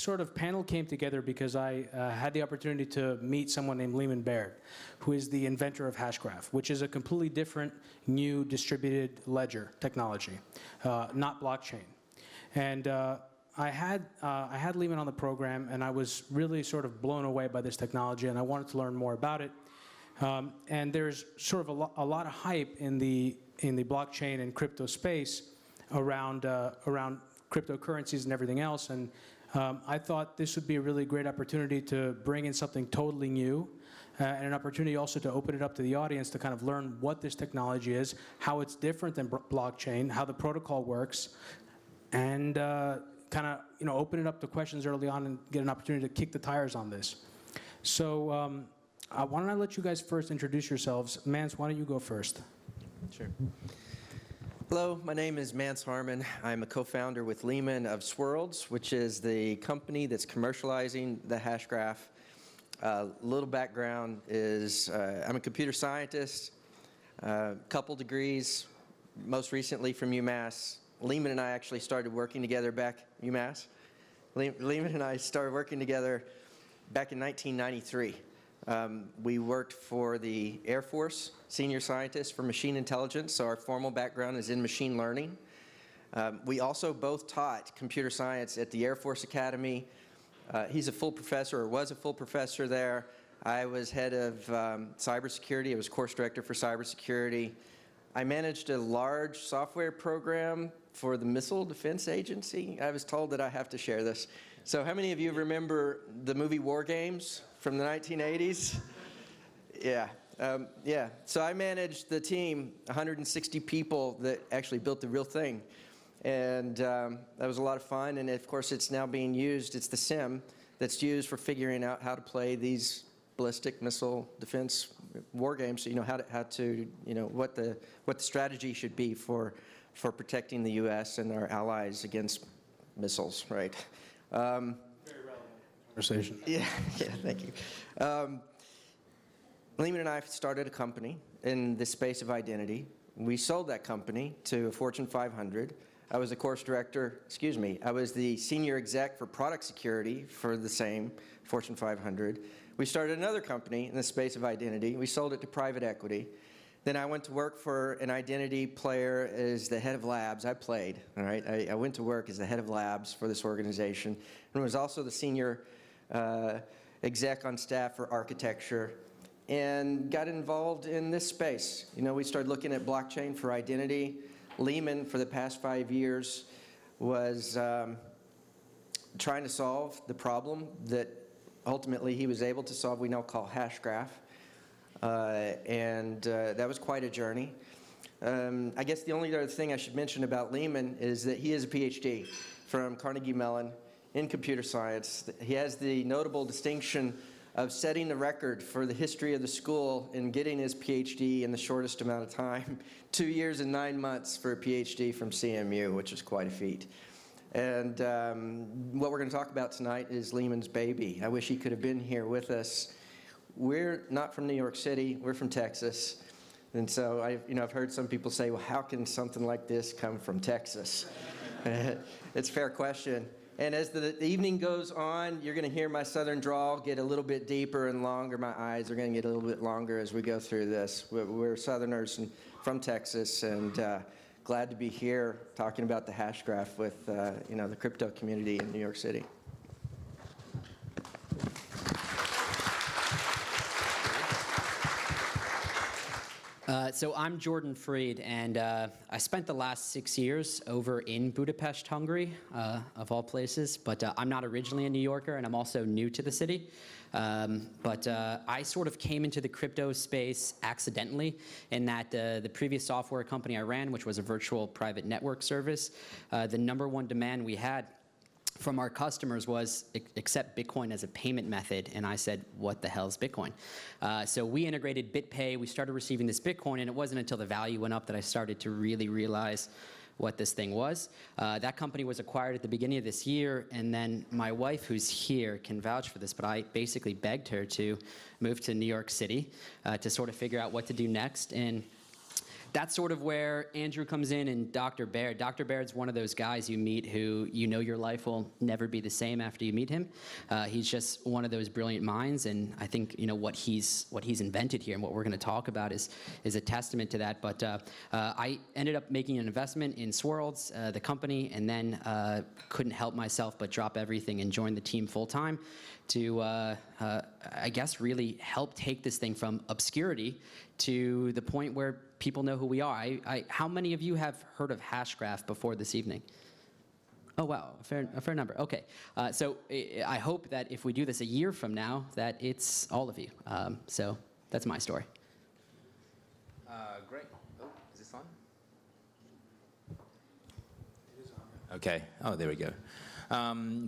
sort of panel came together because I had the opportunity to meet someone named Leemon Baird, who is the inventor of Hashcraft, which is a completely different, new distributed ledger technology, not blockchain. And I had Leemon on the program, and I was really sort of blown away by this technology, and I wanted to learn more about it. And there's sort of a lot of hype in the blockchain and crypto space around cryptocurrencies and everything else, and I thought this would be a really great opportunity to bring in something totally new, and an opportunity also to open it up to the audience to kind of learn what this technology is, how it's different than blockchain, how the protocol works, and kind of open it up to questions early on and get an opportunity to kick the tires on this. So why don't I let you guys first introduce yourselves. Mance, why don't you go first? Sure. Hello, my name is Mance Harmon. I'm a co-founder with Leemon of Swirlds, which is the company that's commercializing the Hashgraph. Little background is I'm a computer scientist, couple degrees, most recently from UMass. Leemon and I actually started working together back, UMass? Leemon and I started working together back in 1993. We worked for the Air Force, senior scientist for machine intelligence, so our formal background is in machine learning. We also both taught computer science at the Air Force Academy. He's a full professor, or was a full professor there. I was head of cybersecurity. I was course director for cybersecurity. I managed a large software program for the Missile Defense Agency. I was told that I have to share this. So how many of you remember the movie War Games from the 1980s? Yeah. Yeah. So I managed the team, 160 people that actually built the real thing. And that was a lot of fun. And of course, it's now being used. It's the sim that's used for figuring out how to play these ballistic missile defense war games. So you know how to what the strategy should be for protecting the U.S. and our allies against missiles, right? Very relevant conversation. Yeah, thank you. Leemon and I started a company in the space of identity. We sold that company to a Fortune 500. I was the course director, I was the senior exec for product security for the same Fortune 500. We started another company in the space of identity. We sold it to private equity. Then I went to work for an identity player as the head of labs. I played, all right? I went to work as the head of labs for this organization and was also the senior exec on staff for architecture and got involved in this space. We started looking at blockchain for identity. Leemon, for the past 5 years, was trying to solve the problem that ultimately he was able to solve, we now call Hashgraph. And that was quite a journey. I guess the only other thing I should mention about Leemon is that he is a PhD from Carnegie Mellon in computer science. He has the notable distinction of setting the record for the history of the school and getting his PhD in the shortest amount of time, 2 years and 9 months for a PhD from CMU, which is quite a feat. And what we're going to talk about tonight is Leemon's baby. I wish he could have been here with us. We're not from New York City, we're from Texas. And so I've heard some people say, well, how can something like this come from Texas? It's a fair question. And as the evening goes on, you're going to hear my southern drawl get a little bit deeper and longer. My eyes are going to get a little bit longer as we go through this. We're Southerners from Texas, and glad to be here talking about the Hashgraph with the crypto community in New York City. So I'm Jordan Freed, and I spent the last 6 years over in Budapest, Hungary, of all places. But I'm not originally a New Yorker, and I'm also new to the city. But I sort of came into the crypto space accidentally in that the previous software company I ran, which was a virtual private network service, the #1 demand we had from our customers was accept Bitcoin as a payment method, and I said, what the hell is Bitcoin? So we integrated BitPay, we started receiving this Bitcoin, and it wasn't until the value went up that I started to really realize what this thing was. That company was acquired at the beginning of this year, and then my wife, who's here, can vouch for this, but I basically begged her to move to New York City to sort of figure out what to do next. And that's sort of where Andrew comes in and Dr. Baird. Dr. Baird's one of those guys you meet who you know your life will never be the same after you meet him. He's just one of those brilliant minds, and I think what he's invented here and what we're going to talk about is a testament to that. But I ended up making an investment in Swirlds, the company, and then couldn't help myself but drop everything and join the team full time to, I guess, really help take this thing from obscurity to the point where people know who we are. How many of you have heard of Hashcraft before this evening? Oh, wow, a fair number. Okay, so I hope that if we do this a year from now, that it's all of you. So that's my story. Great. Oh, is this on? It is on. Okay. Oh, there we go.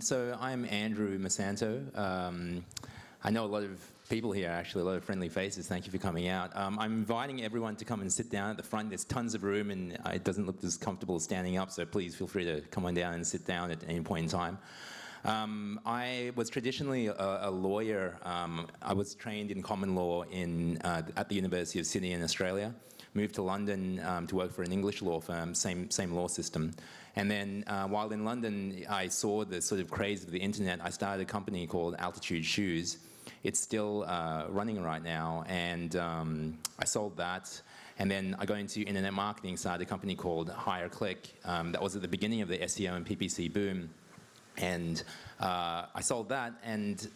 So I'm Andrew Santo. I know a lot of people here, actually, a lot of friendly faces. Thank you for coming out. I'm inviting everyone to come and sit down at the front. There's tons of room, and it doesn't look as comfortable standing up, so please feel free to come on down and sit down at any point in time. I was traditionally a lawyer. I was trained in common law at the University of Sydney in Australia. Moved to London to work for an English law firm, same law system. And then while in London, I saw the sort of craze of the internet. I started a company called Altitude Shoes. It's still running right now, and I sold that. And then I got into internet marketing, started a company called HireClick. That was at the beginning of the SEO and PPC boom. And I sold that, and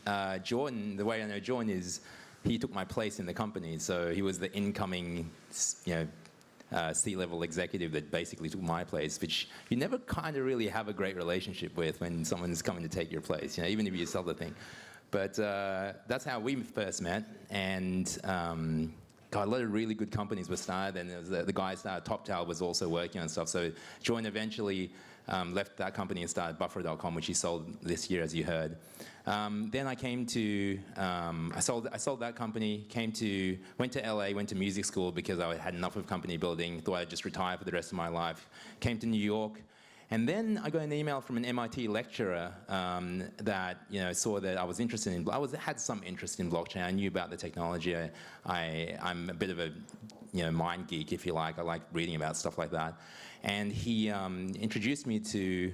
Jordan, the way I know Jordan is he took my place in the company. So he was the incoming, C-level executive that basically took my place, which you never kind of really have a great relationship with when someone's coming to take your place, even if you sell the thing. But that's how we first met, and a lot of really good companies were started, and there was the guy started TopTal was also working on stuff. So Jordan eventually left that company and started Buffer.com, which he sold this year, as you heard. Then I came to, I sold that company, went to LA, went to music school because I had enough of company building, thought I'd just retire for the rest of my life. Came to New York, and then I got an email from an MIT lecturer that saw that I was interested in, had some interest in blockchain. I knew about the technology. I'm a bit of a mind geek, if you like. I like reading about stuff like that. And he introduced me to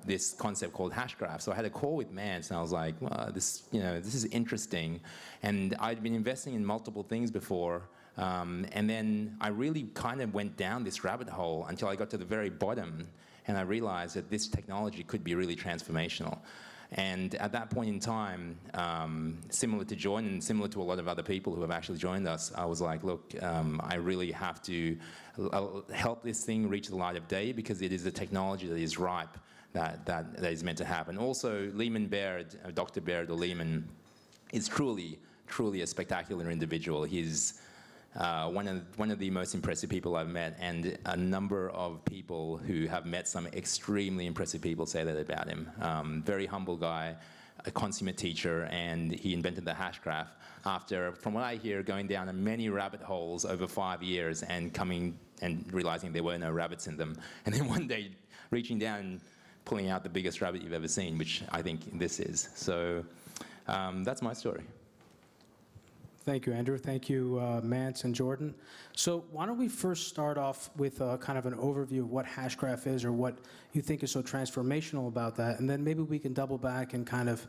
this concept called Hashgraph. So I had a call with Mance, and I was like, well, this is interesting. And I'd been investing in multiple things before. And then I really kind of went down this rabbit hole until I got to the very bottom, and I realized that this technology could be really transformational. And at that point in time, similar to Jordan and similar to a lot of other people who have actually joined us, I was like, look, I really have to help this thing reach the light of day, because it is a technology that is ripe, that is meant to happen. Also, Leemon Baird, Dr. Baird or Leemon, is truly a spectacular individual. He's one of the most impressive people I've met, and a number of people who have met some extremely impressive people say that about him. Very humble guy, a consummate teacher, and he invented the Hashcraft after, from what I hear, going down many rabbit holes over 5 years and coming and realizing there were no rabbits in them. And then one day reaching down and pulling out the biggest rabbit you've ever seen, which I think this is. So that's my story. Thank you, Andrew. Thank you, Mance and Jordan. So why don't we first start off with kind of an overview of what Hashgraph is, or what you think is so transformational about that, and then maybe we can double back and kind of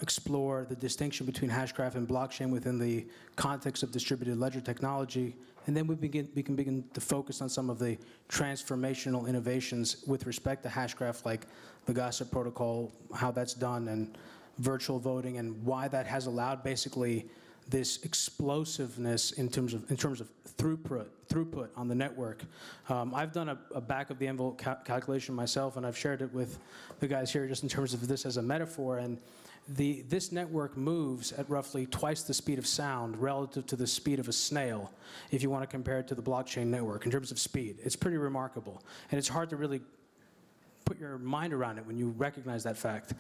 explore the distinction between Hashgraph and blockchain within the context of distributed ledger technology, and then we can begin to focus on some of the transformational innovations with respect to Hashgraph, like the gossip protocol, how that's done, and virtual voting, and why that has allowed basically this explosiveness in terms of throughput on the network. I've done a back of the envelope calculation myself, and I've shared it with the guys here just in terms of this as a metaphor. And this network moves at roughly twice the speed of sound relative to the speed of a snail, if you want to compare it to the blockchain network in terms of speed. It's pretty remarkable, and it's hard to really put your mind around it when you recognize that fact.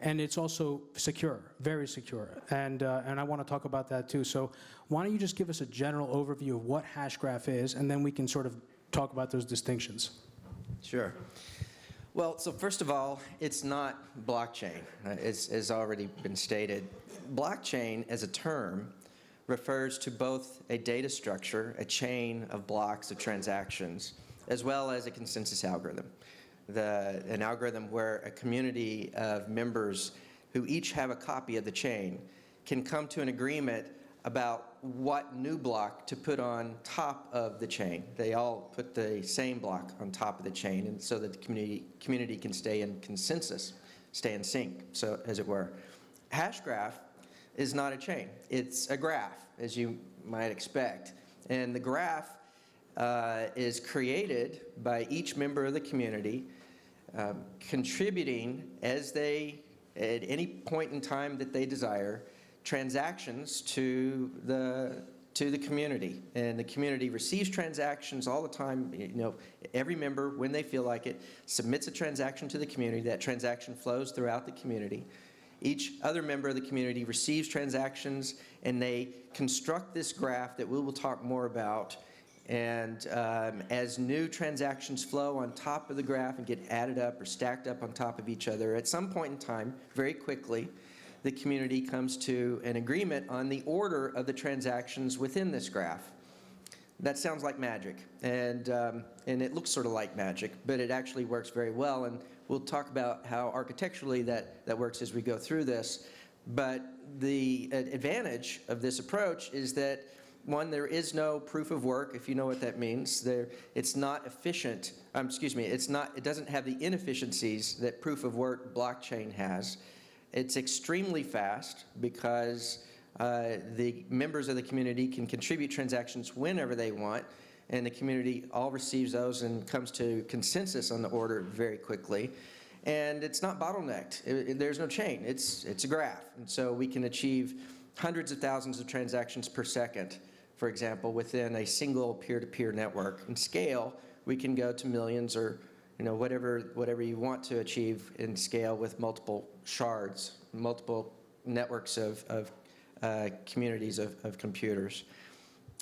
And it's also secure, very secure. And I want to talk about that too. So why don't you just give us a general overview of what Hashgraph is, and then we can sort of talk about those distinctions. Sure. Well, so first of all, it's not blockchain, as already been stated. Blockchain as a term refers to both a data structure, a chain of blocks of transactions, as well as a consensus algorithm. An algorithm where a community of members who each have a copy of the chain can come to an agreement about what new block to put on top of the chain. They all put the same block on top of the chain, and so that the community can stay in consensus, stay in sync, so as it were. Hashgraph is not a chain. It's a graph, as you might expect. And the graph is created by each member of the community, contributing as they, at any point in time that they desire, transactions to the community. And the community receives transactions all the time. You know, every member, when they feel like it, submits a transaction to the community. That transaction flows throughout the community. Each other member of the community receives transactions, and they construct this graph that we will talk more about. And as new transactions flow on top of the graph and get added up or stacked up on top of each other, at some point in time, very quickly, the community comes to an agreement on the order of the transactions within this graph. That sounds like magic, and it looks sort of like magic, but it actually works very well, and we'll talk about how architecturally that works as we go through this. But the advantage of this approach is that, one, there is no proof of work, if you know what that means. It's not efficient, it doesn't have the inefficiencies that proof of work blockchain has. It's extremely fast because the members of the community can contribute transactions whenever they want, and the community all receives those and comes to consensus on the order very quickly. And it's not bottlenecked. There's no chain. It's a graph. And so we can achieve hundreds of thousands of transactions per second, for example, within a single peer-to-peer network. In scale, we can go to millions, or whatever you want to achieve in scale with multiple shards, multiple networks of communities of computers.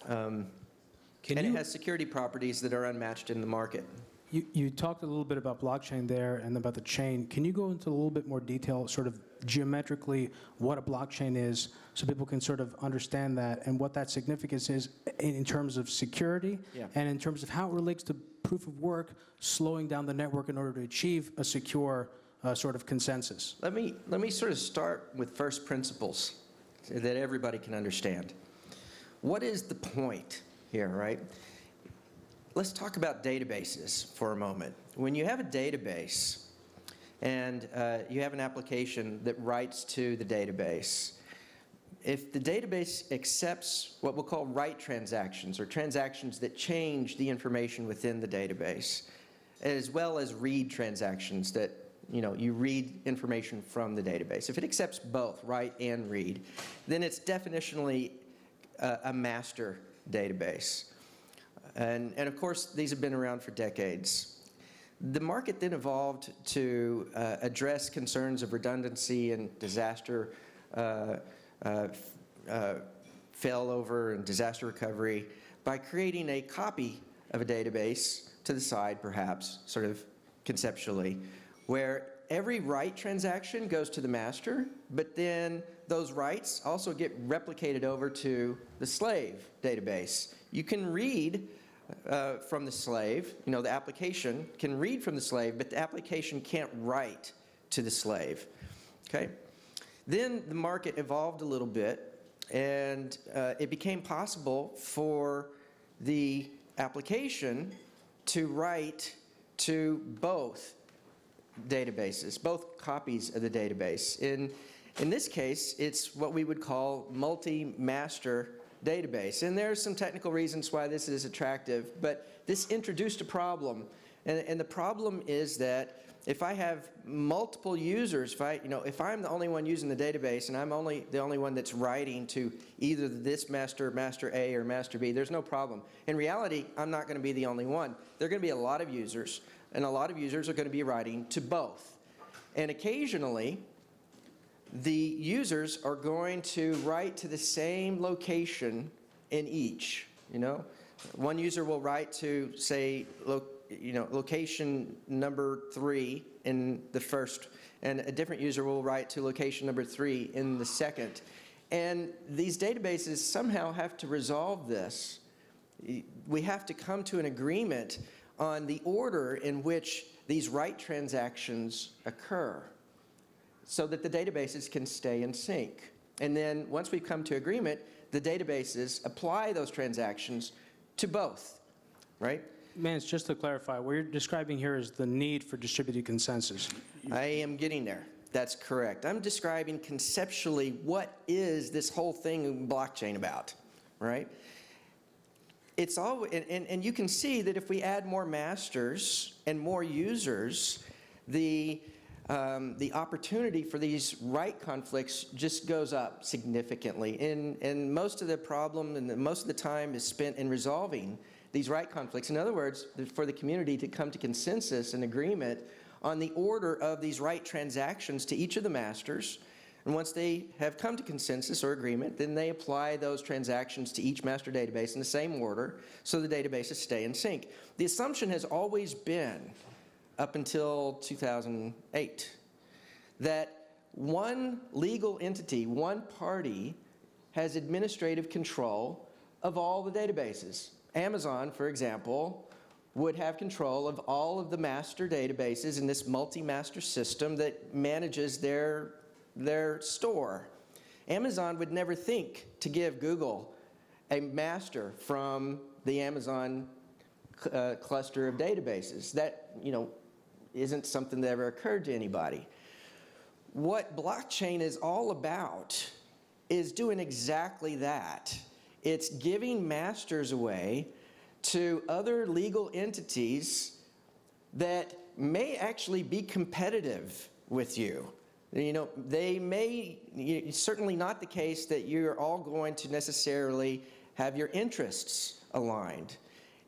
And it has security properties that are unmatched in the market. You talked a little bit about blockchain there and about the chain. Can you go into a little bit more detail, sort of geometrically, what a blockchain is, so people can sort of understand that and what that significance is in terms of security, and in terms of how it relates to proof of work, slowing down the network in order to achieve a secure sort of consensus? Let me sort of start with first principles so that everybody can understand. What is the point here, right? Let's talk about databases for a moment. When you have a database and you have an application that writes to the database, if the database accepts what we'll call write transactions, or transactions that change the information within the database, as well as read transactions that you read information from the database. If it accepts both, write and read, then it's definitionally a master database. And of course, these have been around for decades. The market then evolved to address concerns of redundancy and disaster failover and disaster recovery by creating a copy of a database to the side, perhaps, sort of conceptually, where every write transaction goes to the master, but then those writes also get replicated over to the slave database. You can read from the slave, the application can read from the slave, but the application can't write to the slave, okay? Then the market evolved a little bit, and it became possible for the application to write to both databases, both copies of the database. In this case, it's what we would call multi-master database. And there are some technical reasons why this is attractive, but this introduced a problem. And the problem is that if I have multiple users, if I'm the only one using the database and I'm the only one that's writing to either this master, master A, or master B, there's no problem. In reality, I'm not going to be the only one. There are going to be a lot of users, and a lot of users are going to be writing to both. And occasionally, the users are going to write to the same location in each. One user will write to, say, location number 3 in the first, and a different user will write to location number 3 in the second. And these databases somehow have to resolve this. We have to come to an agreement on the order in which these write transactions occur so that the databases can stay in sync. And then once we come to agreement, the databases apply those transactions to both, right? Mance, just to clarify, what you're describing here is the need for distributed consensus. I am getting there. That's correct. I'm describing conceptually what is this whole thing in blockchain about, right? It's all, and you can see that if we add more masters and more users, the opportunity for these write conflicts just goes up significantly. And most of the problem and most of the time is spent in resolving these write conflicts. In other words, for the community to come to consensus and agreement on the order of these write transactions to each of the masters. And once they have come to consensus or agreement, then they apply those transactions to each master database in the same order so the databases stay in sync. The assumption has always been, up until 2008, that one legal entity, one party, has administrative control of all the databases. Amazon, for example, would have control of all of the master databases in this multi-master system that manages their store. Amazon would never think to give Google a master from the Amazon cluster of databases. That, isn't something that ever occurred to anybody. What blockchain is all about is doing exactly that. It's giving masters away to other legal entities that may actually be competitive with you. They may, certainly not the case that you're all going to necessarily have your interests aligned.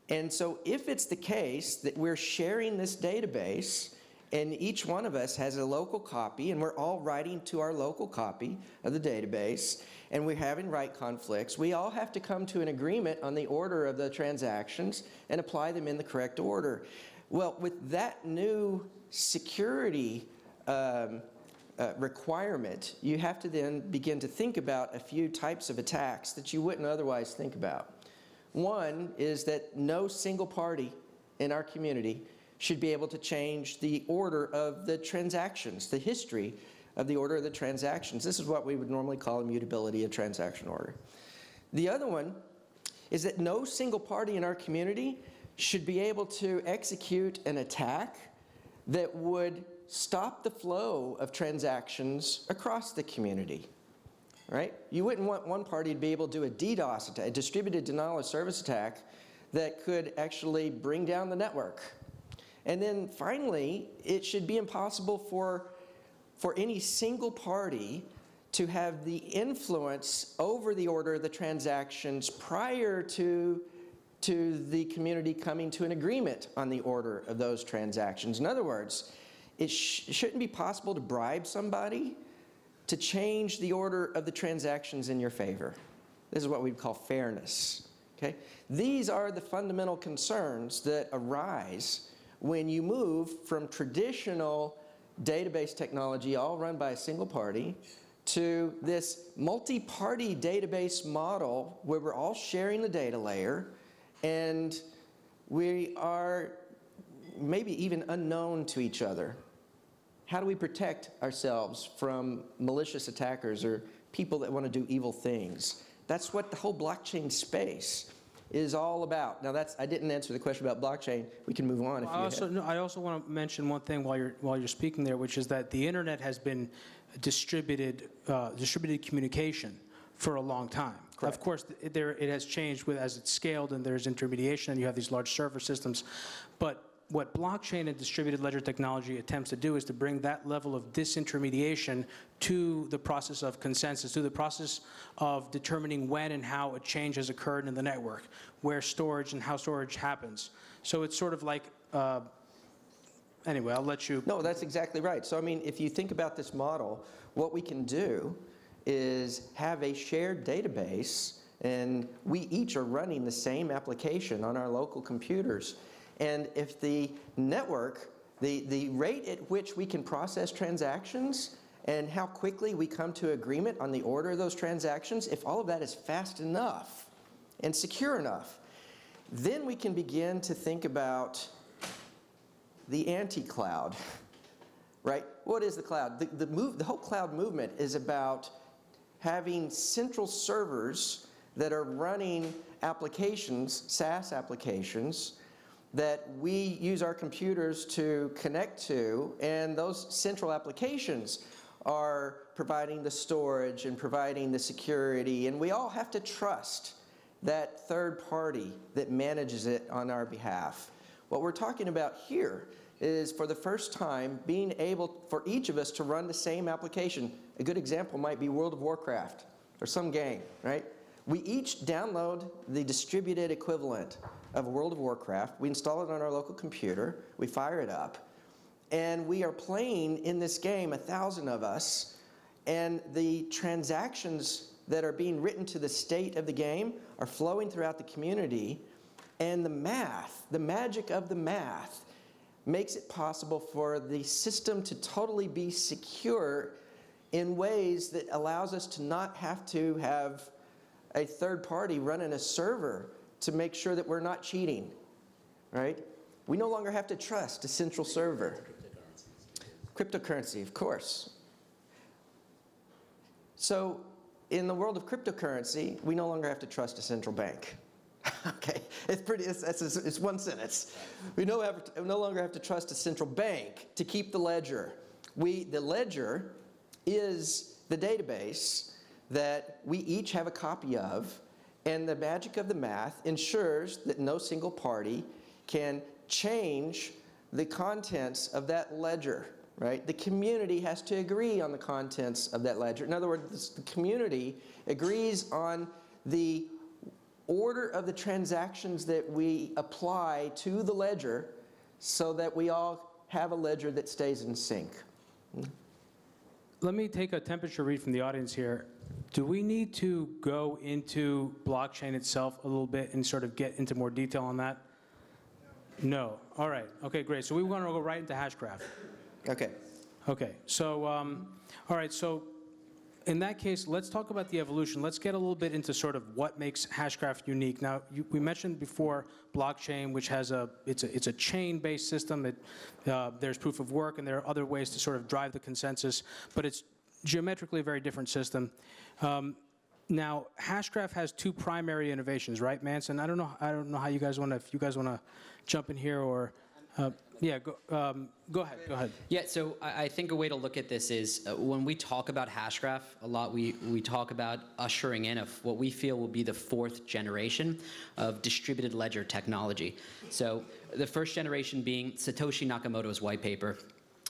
And so if it's the case that we're sharing this database and each one of us has a local copy and we're all writing to our local copy of the database and we're having write conflicts, we all have to come to an agreement on the order of the transactions and apply them in the correct order. Well, with that new security requirement, you have to then begin to think about a few types of attacks that you wouldn't otherwise think about. One is that no single party in our community should be able to change the order of the transactions, the history of the order of the transactions. This is what we would normally call immutability of transaction order. The other one is that no single party in our community should be able to execute an attack that would stop the flow of transactions across the community, right? You wouldn't want one party to be able to do a DDoS attack, a distributed denial of service attack that could actually bring down the network. And then finally, it should be impossible for any single party to have the influence over the order of the transactions prior to the community coming to an agreement on the order of those transactions. In other words, it shouldn't be possible to bribe somebody to change the order of the transactions in your favor. This is what we call fairness. Okay? These are the fundamental concerns that arise when you move from traditional database technology, all run by a single party, to this multi-party database model where we're all sharing the data layer and we are maybe even unknown to each other. How do we protect ourselves from malicious attackers or people that want to do evil things? That's what the whole blockchain space is all about. Now I didn't answer the question about blockchain. We can move on if you I also want to mention one thing while you're speaking there, which is that the internet has been distributed communication for a long time. Correct. Of course, it has changed as it's scaled and there's intermediation and you have these large server systems. But what blockchain and distributed ledger technology attempts to do is to bring that level of disintermediation to the process of consensus, to the process of determining when and how a change has occurred in the network, where storage and how storage happens. So it's sort of like, anyway, I'll let you. No, that's exactly right. So I mean, if you think about this model, what we can do is have a shared database and we each are running the same application on our local computers. And if the network, the rate at which we can process transactions and how quickly we come to agreement on the order of those transactions, if all of that is fast enough and secure enough, then we can begin to think about the AntiCloud, right? What is the cloud? The whole cloud movement is about having central servers that are running applications, SaaS applications, that we use our computers to connect to, and those central applications are providing the storage and providing the security, and we all have to trust that third party that manages it on our behalf. What we're talking about here is, for the first time, being able for each of us to run the same application. A good example might be World of Warcraft or some game, right? We each download the distributed equivalent of World of Warcraft. We install it on our local computer. We fire it up. And we are playing in this game, 1,000 of us, and the transactions that are being written to the state of the game are flowing throughout the community, and the math, the magic of the math, makes it possible for the system to totally be secure in ways that allows us to not have to have a third party running a server to make sure that we're not cheating, right? We no longer have to trust a central server. Cryptocurrency, of course. So in the world of cryptocurrency, we no longer have to trust a central bank. Okay, it's one sentence. We no longer have to trust a central bank to keep the ledger. The ledger is the database that we each have a copy of, and the magic of the math ensures that no single party can change the contents of that ledger, right? The community has to agree on the contents of that ledger. In other words, the community agrees on the order of the transactions that we apply to the ledger so that we all have a ledger that stays in sync. Let me take a temperature read from the audience here. Do we need to go into blockchain itself a little bit and sort of get into more detail on that? No. All right. Okay, great. So we want to go right into Hashcraft. Okay. Okay. So, all right. So in that case, let's talk about the evolution. Let's get a little bit into sort of what makes Hashcraft unique. Now, we mentioned before blockchain, which has it's a chain-based system. There's proof of work, and there are other ways to sort of drive the consensus, but it's geometrically a very different system. Now, Hashcraft has two primary innovations, right, Mance? And I don't know how you guys want to, if you guys want to jump in here or. Yeah, go ahead. Yeah, so I think a way to look at this is when we talk about Hashgraph, a lot we talk about ushering in of what we feel will be the fourth generation of distributed ledger technology. So the first generation being Satoshi Nakamoto's white paper.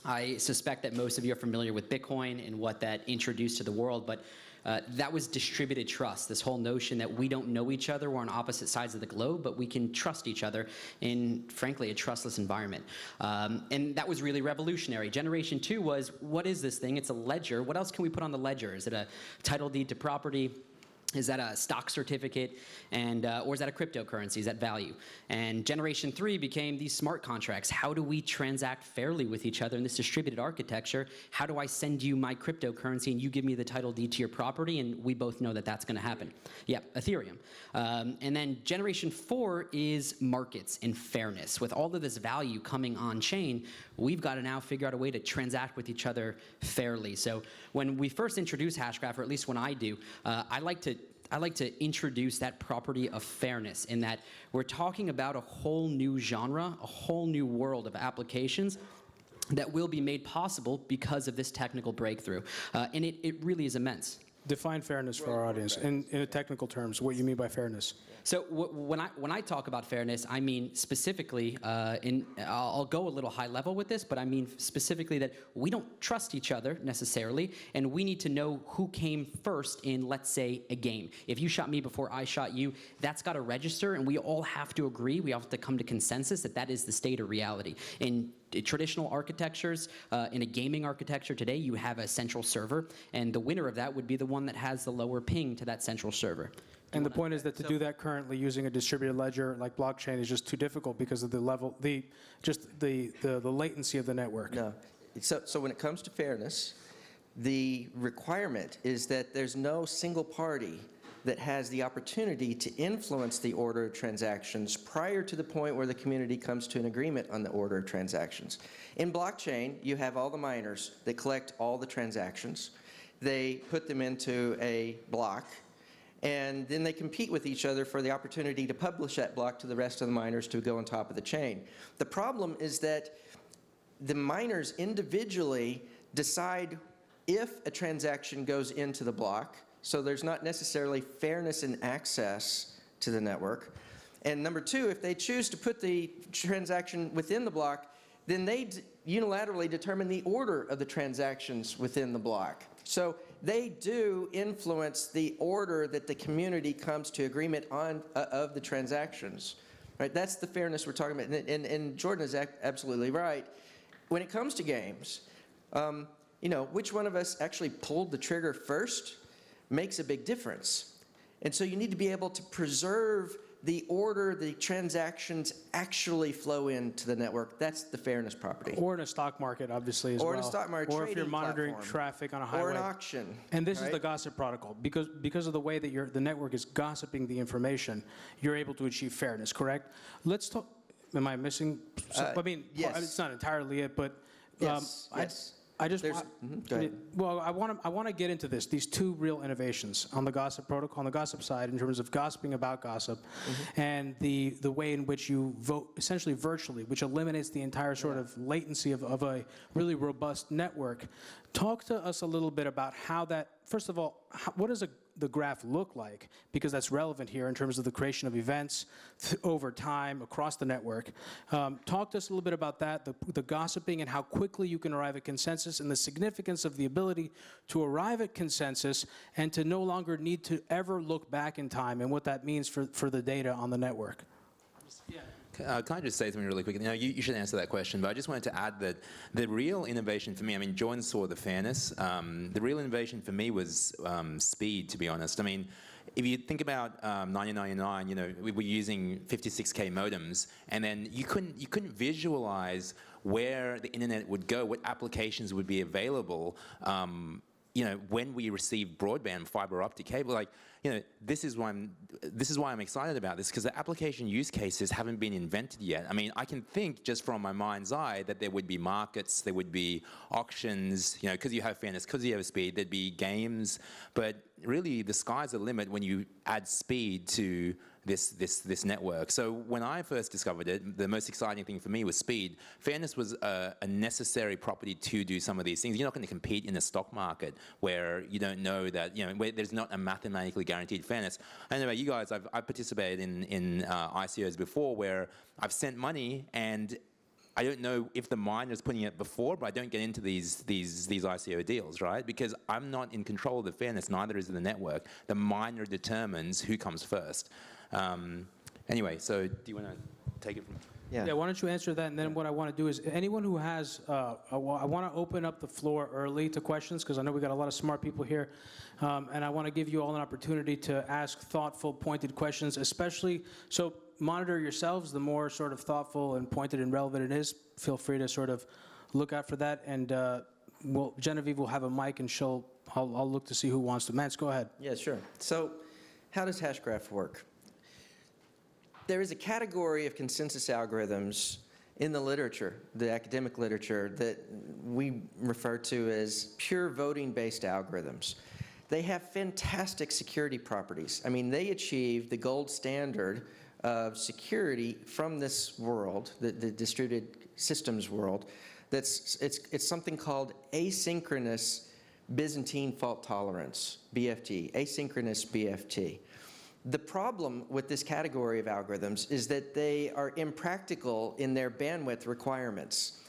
I suspect that most of you are familiar with Bitcoin and what that introduced to the world, but that was distributed trust, this whole notion that we don't know each other, we're on opposite sides of the globe, but we can trust each other in, frankly, a trustless environment. And that was really revolutionary. Generation 2 was, what is this thing? It's a ledger. What else can we put on the ledger? Is it a title deed to property? Is that a stock certificate? And, or is that a cryptocurrency? Is that value? And generation 3 became these smart contracts. How do we transact fairly with each other in this distributed architecture? How do I send you my cryptocurrency and you give me the title deed to your property? And we both know that that's going to happen. Yeah, Ethereum. And then generation 4 is markets and fairness. With all of this value coming on chain, we've got to now figure out a way to transact with each other fairly. So when we first introduce Hashgraph, or at least when I do, I like to introduce that property of fairness in that we're talking about a whole new genre, a whole new world of applications that will be made possible because of this technical breakthrough. And it really is immense. Define fairness for our audience in technical terms, what you mean by fairness. So when I talk about fairness, I mean specifically, I'll go a little high level with this, but I mean specifically that we don't trust each other necessarily, and we need to know who came first in, let's say, a game. If you shot me before I shot you, that's got to register, and we all have to agree, we all have to come to consensus that that is the state of reality. In traditional architectures, in a gaming architecture today, you have a central server, and the winner of that would be the one that has the lower ping to that central server. And the point is that to do that currently using a distributed ledger like blockchain is just too difficult because of the level, the latency of the network. No. So when it comes to fairness, the requirement is that there's no single party that has the opportunity to influence the order of transactions prior to the point where the community comes to an agreement on the order of transactions. In blockchain, you have all the miners that collect all the transactions. They put them into a block, and then they compete with each other for the opportunity to publish that block to the rest of the miners to go on top of the chain. The problem is that the miners individually decide if a transaction goes into the block, so there's not necessarily fairness in access to the network. And number two, if they choose to put the transaction within the block, then they unilaterally determine the order of the transactions within the block. So they do influence the order that the community comes to agreement on of the transactions. Right? That's the fairness we're talking about. And Jordan is absolutely right. When it comes to games, you know, which one of us actually pulled the trigger first makes a big difference. And so you need to be able to preserve the order the transactions actually flow into the network. That's the fairness property. Or in a stock market, obviously, as well. Or in a stock market, or if you're monitoring platform. traffic on a highway. Or an auction. And this is right? the gossip protocol. Because of the way that the network is gossiping the information, you're able to achieve fairness, correct? Let's talk, am I missing? I mean, yes. it's not entirely it, but Yes. I just Go ahead. well, I want to get into this. These two real innovations on the gossip protocol, on the gossip side, in terms of gossiping about gossip, and the way in which you vote essentially virtually, which eliminates the entire sort of latency of a really robust network. Talk to us a little bit about how that. First of all, what does the graph look like? Because that's relevant here in terms of the creation of events over time across the network. Talk to us a little bit about that, the gossiping and how quickly you can arrive at consensus and the significance of the ability to arrive at consensus and to no longer need to ever look back in time and what that means for the data on the network. Can I just say something really quick? You know, you should answer that question, but I just wanted to add that the real innovation for me, I mean, Jordan saw the fairness. The real innovation for me was speed, to be honest. I mean, if you think about 1999, you know, we were using 56K modems, and then you couldn't visualize where the internet would go, what applications would be available. You know, when we received broadband, fiber optic cable, like, you know, this is why I'm excited about this, because the application use cases haven't been invented yet. I mean, I can think just from my mind's eye that there would be markets, there would be auctions, you know, because you have fairness, because you have speed, there'd be games, but really the sky's the limit when you add speed to this network. So when I first discovered it, the most exciting thing for me was speed. Fairness was a necessary property to do some of these things. You're not going to compete in a stock market where you don't know that, you know, where there's not a mathematically guaranteed fairness. I don't know about you guys, I've participated in ICOs before where I've sent money and I don't know if the miner's putting it before, but I don't get into these ICO deals, right? Because I'm not in control of the fairness, neither is the network. The miner determines who comes first. Anyway, so do you want to take it from? Yeah, why don't you answer that, and then what I want to do is, anyone who has, I want to open up the floor early to questions, because I know we got a lot of smart people here, and I want to give you all an opportunity to ask thoughtful, pointed questions, especially, so monitor yourselves. The more sort of thoughtful and pointed and relevant it is, feel free to sort of look out for that, and Genevieve will have a mic, and I'll look to see who wants to. Mance, go ahead. Yeah, sure. So how does Hashcraft work? There is a category of consensus algorithms in the literature, the academic literature, that we refer to as pure voting-based algorithms. They have fantastic security properties. I mean, they achieve the gold standard of security from this world, the distributed systems world. It's something called asynchronous Byzantine fault tolerance, BFT, asynchronous BFT. The problem with this category of algorithms is that they are impractical in their bandwidth requirements.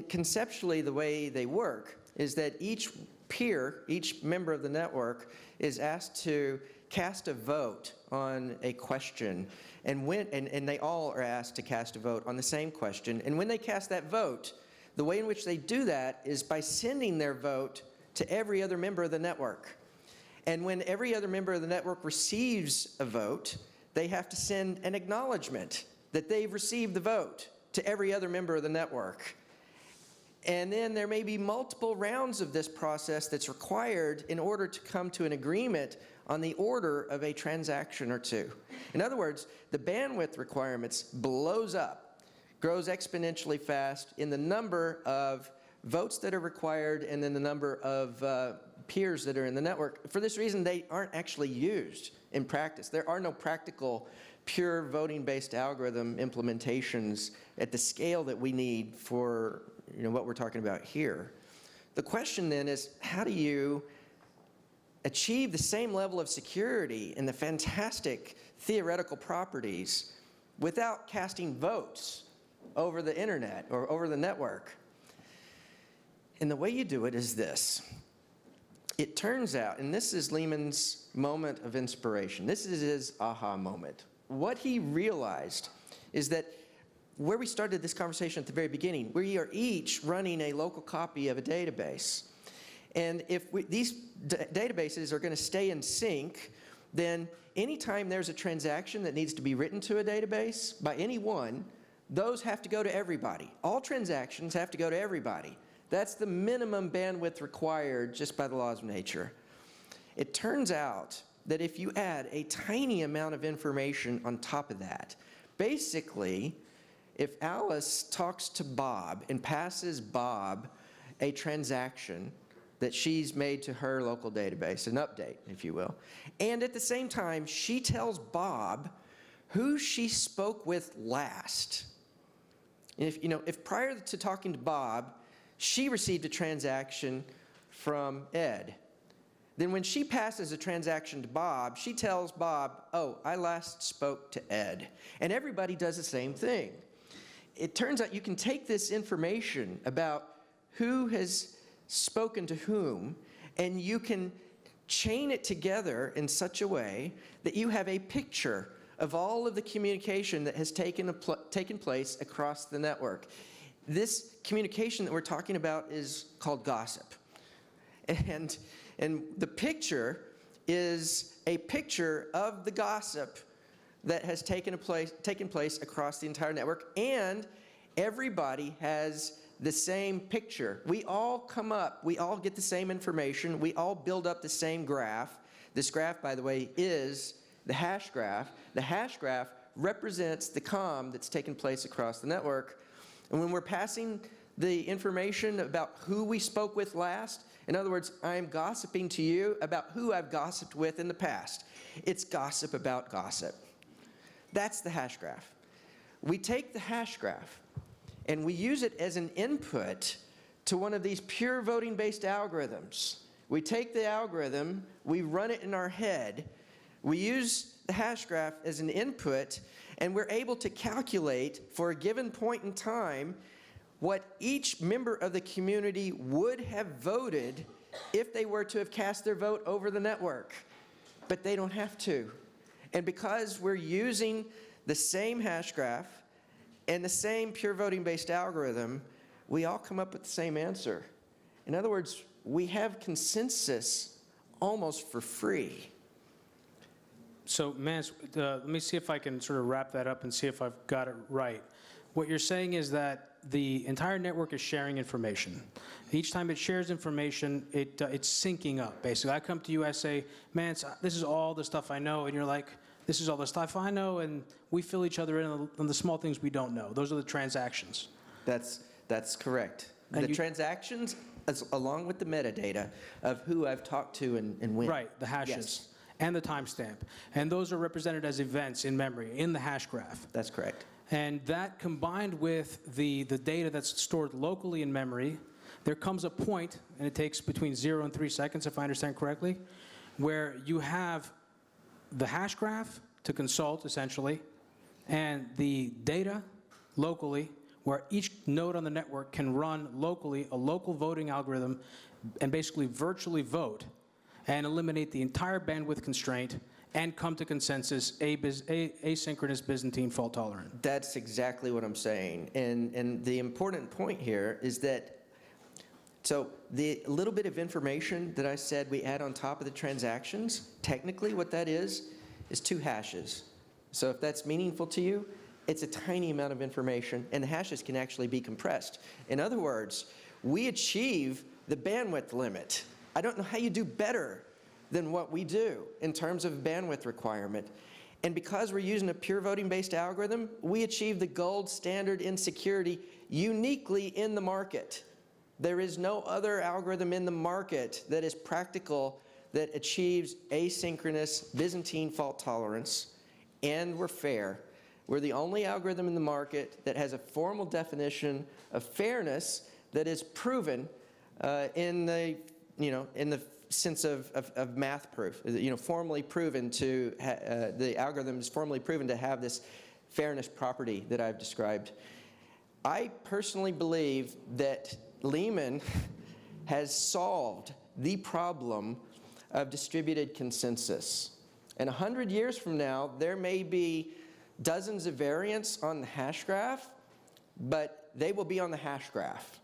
Conceptually, the way they work is that each peer, each member of the network, is asked to cast a vote on a question, and they all are asked to cast a vote on the same question. And when they cast that vote, the way in which they do that is by sending their vote to every other member of the network. And when every other member of the network receives a vote, they have to send an acknowledgement that they've received the vote to every other member of the network. And then there may be multiple rounds of this process that's required in order to come to an agreement on the order of a transaction or two. In other words, the bandwidth requirements blows up, grows exponentially fast in the number of votes that are required and then the number of peers that are in the network. For this reason, they aren't actually used in practice. There are no practical pure voting-based algorithm implementations at the scale that we need for what we're talking about here. The question then is, how do you achieve the same level of security and the fantastic theoretical properties without casting votes over the internet or over the network? And the way you do it is this. It turns out, and this is Leemon's moment of inspiration. This is his aha moment. What he realized is that where we started this conversation at the very beginning, we are each running a local copy of a database. And if these databases are going to stay in sync, then anytime there's a transaction that needs to be written to a database by anyone, those have to go to everybody. All transactions have to go to everybody. That's the minimum bandwidth required just by the laws of nature. It turns out that if you add a tiny amount of information on top of that, basically, if Alice talks to Bob and passes Bob a transaction that she's made to her local database, an update, if you will, and at the same time, she tells Bob who she spoke with last. And if prior to talking to Bob, she received a transaction from Ed, then when she passes a transaction to Bob, she tells Bob, oh, I last spoke to Ed. And everybody does the same thing. It turns out you can take this information about who has spoken to whom, and you can chain it together in such a way that you have a picture of all of the communication that has taken place across the network. This communication that we're talking about is called gossip. And the picture is a picture of the gossip that has taken place across the entire network, and everybody has the same picture. We all come up, we all get the same information, we all build up the same graph. This graph, by the way, is the hash graph. The hash graph represents the comm that's taken place across the network. And when we're passing the information about who we spoke with last, in other words, I'm gossiping to you about who I've gossiped with in the past. It's gossip about gossip. That's the hash graph. We take the hash graph and we use it as an input to one of these pure voting-based algorithms. We take the algorithm, we run it in our head, we use the hash graph as an input, and we're able to calculate for a given point in time what each member of the community would have voted if they were to have cast their vote over the network. But they don't have to. And because we're using the same hash graph and the same pure voting-based algorithm, we all come up with the same answer. In other words, we have consensus almost for free. So, Mance, let me see if I can sort of wrap that up and see if I've got it right. What you're saying is that the entire network is sharing information. Each time it shares information, it's syncing up, basically. I come to you, I say, Mance, this is all the stuff I know, and you're like, this is all the stuff I know, and we fill each other in on the small things we don't know. Those are the transactions. That's correct. And the transactions, along with the metadata of who I've talked to and when. Right, the hashes. Yes. And the timestamp. And those are represented as events in memory, in the hash graph. That's correct. And that combined with the data that's stored locally in memory, there comes a point, and it takes between 0 and 3 seconds, if I understand correctly, where you have the hash graph to consult, essentially, and the data locally, where each node on the network can run locally a local voting algorithm and basically virtually vote and eliminate the entire bandwidth constraint and come to consensus, asynchronous Byzantine fault tolerant. That's exactly what I'm saying. And the important point here is that, so the little bit of information that I said we add on top of the transactions, technically what that is 2 hashes. So if that's meaningful to you, it's a tiny amount of information, and the hashes can actually be compressed. In other words, we achieve the bandwidth limit. I don't know how you do better than what we do in terms of bandwidth requirement. And because we're using a pure voting-based algorithm, we achieve the gold standard in security uniquely in the market. There is no other algorithm in the market that is practical, that achieves asynchronous Byzantine fault tolerance, and we're fair. We're the only algorithm in the market that has a formal definition of fairness that is proven in the sense of math proof. Formally proven to the algorithm is formally proven to have this fairness property that I've described. I personally believe that Leemon has solved the problem of distributed consensus. And 100 years from now, there may be dozens of variants on the hash graph, but they will be on the hash graph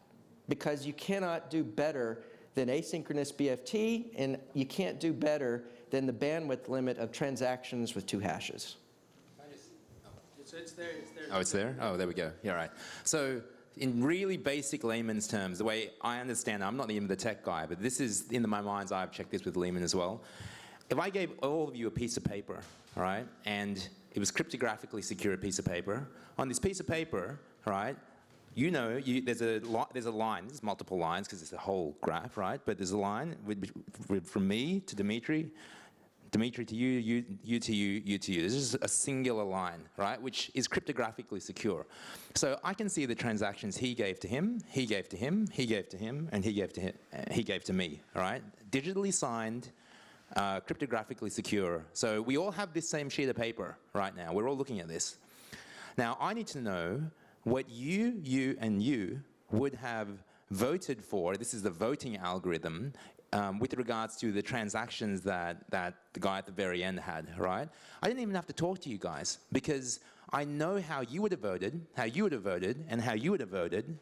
because you cannot do better than asynchronous BFT, and you can't do better than the bandwidth limit of transactions with 2 hashes. It's there. Oh, it's there? Oh, there we go. Yeah, right. So in really basic layman's terms, the way I understand it, I'm not even the tech guy, but this is, in my mind's eye, I've checked this with Leemon as well. If I gave all of you a piece of paper, all right, and it was cryptographically secure piece of paper, on this piece of paper, all right, there's a line, there's multiple lines because it's a whole graph, right? But there's a line from me to Demetri, Demetri to you, you to you, you to you. This is a singular line, right, which is cryptographically secure. So I can see the transactions he gave to him, he gave to him, he gave to him, and he gave to him, he gave to me, all right? Digitally signed, cryptographically secure. So we all have this same sheet of paper right now. We're all looking at this. Now, I need to know what you, and you would have voted for. This is the voting algorithm with regards to the transactions that the guy at the very end had, right? I didn't even have to talk to you guys because I know how you would have voted, how you would have voted, and how you would have voted,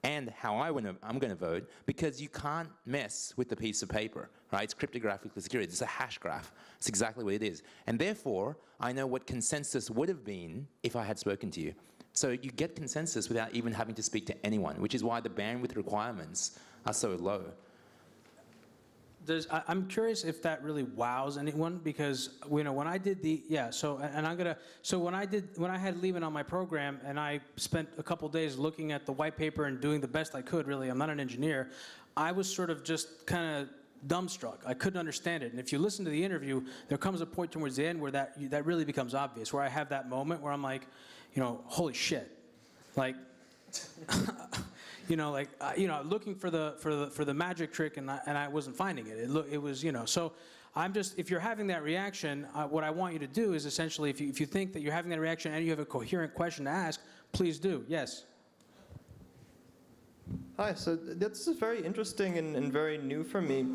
and how I'm going to vote, because you can't mess with the piece of paper, right? It's cryptographically secure. It's a hash graph. It's exactly what it is. And therefore, I know what consensus would have been if I had spoken to you. So you get consensus without even having to speak to anyone, which is why the bandwidth requirements are so low. I'm curious if that really wows anyone, because when I did the when I had Leemon on my program and I spent a couple days looking at the white paper and doing the best I could. Really, I'm not an engineer. I was sort of just kind of dumbstruck. I couldn't understand it. And if you listen to the interview, there comes a point towards the end where that really becomes obvious. Where I have that moment where I'm like, holy shit, like. Looking for the magic trick, and I wasn't finding it. It was. So I'm just, if you're having that reaction, what I want you to do is essentially, if you think that you're having that reaction and you have a coherent question to ask, please do. Yes. Hi. So this is very interesting and very new for me.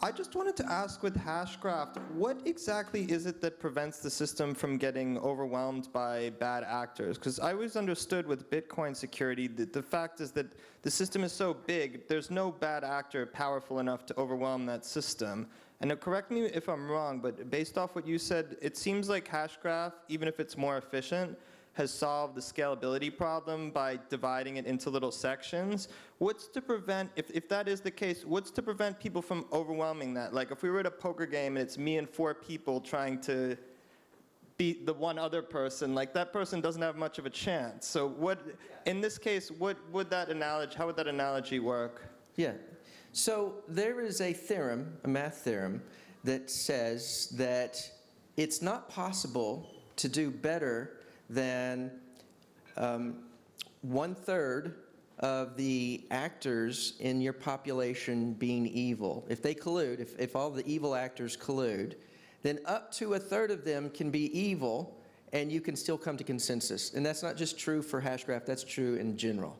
I just wanted to ask with Hashcraft, what exactly is it that prevents the system from getting overwhelmed by bad actors? Because I always understood with Bitcoin security that the fact is that the system is so big, there's no bad actor powerful enough to overwhelm that system. And now correct me if I'm wrong, but based off what you said, it seems like Hashgraph, even if it's more efficient, has solved the scalability problem by dividing it into little sections. What's to prevent, if that is the case, what's to prevent people from overwhelming that? Like if we were at a poker game and it's me and 4 people trying to beat the one other person, like that person doesn't have much of a chance. So in this case, how would that analogy work? Yeah. So there is a theorem, a math theorem, that says that it's not possible to do better than 1/3 of the actors in your population being evil. If they collude, if all the evil actors collude, then up to 1/3 of them can be evil, and you can still come to consensus. And that's not just true for Hashgraph, that's true in general.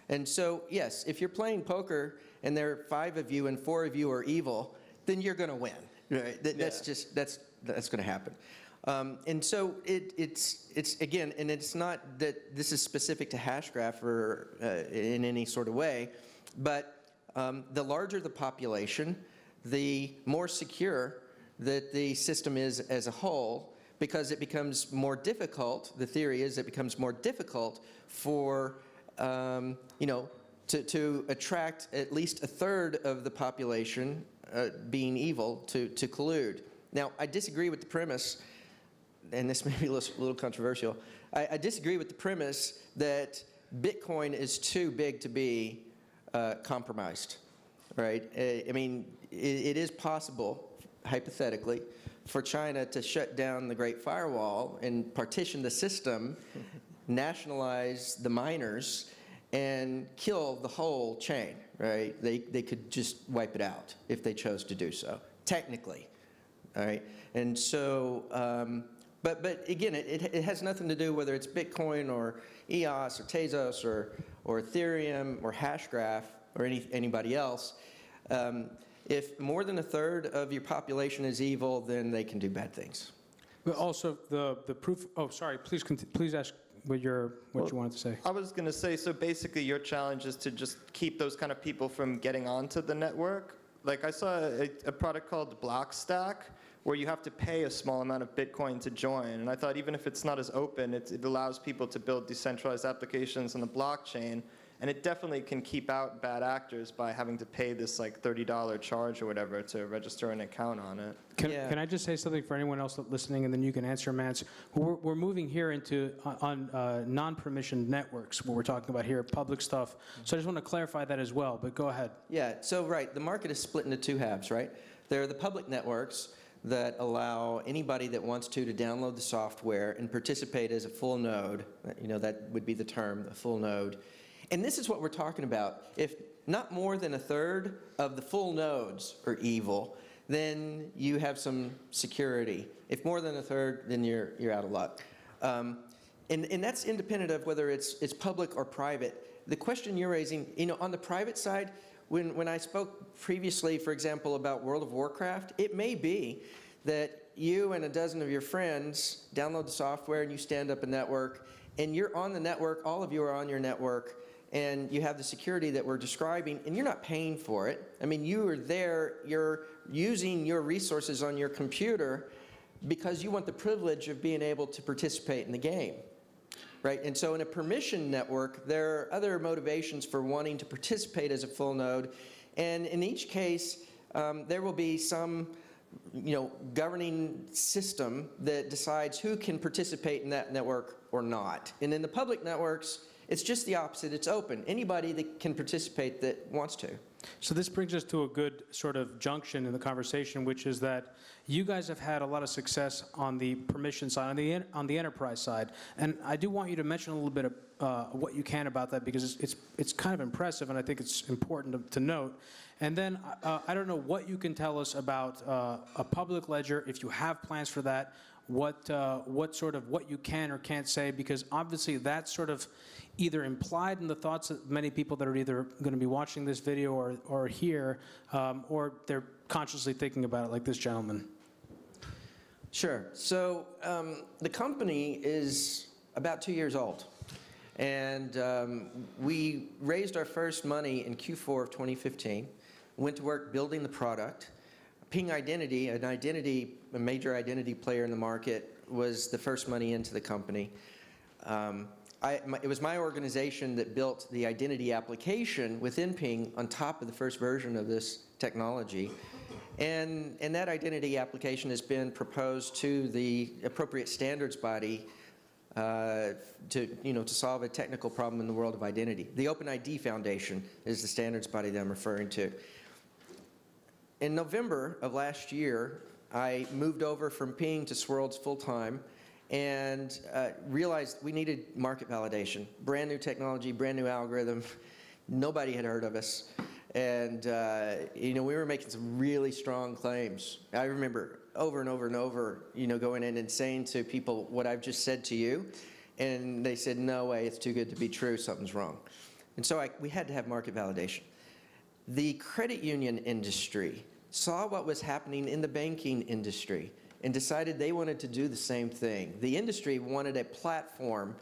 And so, yes, if you're playing poker and there are 5 of you and 4 of you are evil, then you're going to win. Right? That's going to happen. And so it's again, and it's not that this is specific to Hashgraph or in any sort of way, but the larger the population, the more secure that the system is as a whole, because it becomes more difficult. The theory is it becomes more difficult for to attract at least a third of the population being evil to collude. Now, I disagree with the premise, and this may be a little controversial. I disagree with the premise that Bitcoin is too big to be compromised, right? I mean, it is possible, hypothetically, for China to shut down the Great Firewall and partition the system, nationalize the miners, and kill the whole chain, right? They could just wipe it out if they chose to do so, technically, all right? And so, but again, it has nothing to do whether it's Bitcoin or EOS or Tezos or Ethereum or Hashgraph or anybody else. If more than a third of your population is evil, then they can do bad things. But also the proof. Oh, sorry. Please ask what you wanted to say. I was going to say, so basically your challenge is to just keep those kind of people from getting onto the network. Like I saw a product called Blockstack, where you have to pay a small amount of Bitcoin to join. And I thought even if it's not as open, it allows people to build decentralized applications on the blockchain. And it definitely can keep out bad actors by having to pay this like $30 charge or whatever to register an account on it. Can I just say something for anyone else listening, and then you can answer, Mance? We're moving here into non-permissioned networks, what we're talking about here, public stuff. So I just want to clarify that as well, but go ahead. Yeah, so right, the market is split into two halves, right? There are the public networks that allow anybody that wants to download the software and participate as a full node. You know, that would be the term, a full node. And this is what we're talking about. If not more than a third of the full nodes are evil, then you have some security. If more than a third, then you're out of luck. And that's independent of whether it's public or private. The question you're raising, you know, on the private side, when I spoke previously, for example, about World of Warcraft, it may be that you and a dozen of your friends download the software and you stand up a network, and you're on the network, all of you are on your network, and you have the security that we're describing, and you're not paying for it. I mean, you are there, you're using your resources on your computer because you want the privilege of being able to participate in the game, right? And so in a permission network, there are other motivations for wanting to participate as a full node, and in each case, there will be some governing system that decides who can participate in that network or not. And in the public networks, it's just the opposite. It's open. Anybody that can participate that wants to. So this brings us to a good sort of junction in the conversation, which is that you guys have had a lot of success on the permission side, on the enterprise side. And I do want you to mention a little bit of what you can about that, because it's kind of impressive, and I think it's important to note. And then I don't know what you can tell us about a public ledger, if you have plans for that, what you can or can't say, because obviously that's sort of either implied in the thoughts of many people that are either going to be watching this video or here, or they're consciously thinking about it, like this gentleman. Sure. So the company is about 2 years old, and we raised our first money in Q4 of 2015. Went to work building the product. Ping Identity, a major identity player in the market, was the first money into the company. It was my organization that built the identity application within Ping on top of the first version of this technology. And that identity application has been proposed to the appropriate standards body to solve a technical problem in the world of identity. The OpenID Foundation is the standards body that I'm referring to. In November of last year, I moved over from Ping to Swirlds full-time and realized we needed market validation. Brand new technology, brand new algorithm. Nobody had heard of us. And we were making some really strong claims. I remember over and over and over, going in and saying to people what I've just said to you, and they said, no way, it's too good to be true, something's wrong. And so we had to have market validation. The credit union industry saw what was happening in the banking industry and decided they wanted to do the same thing. The industry wanted a platform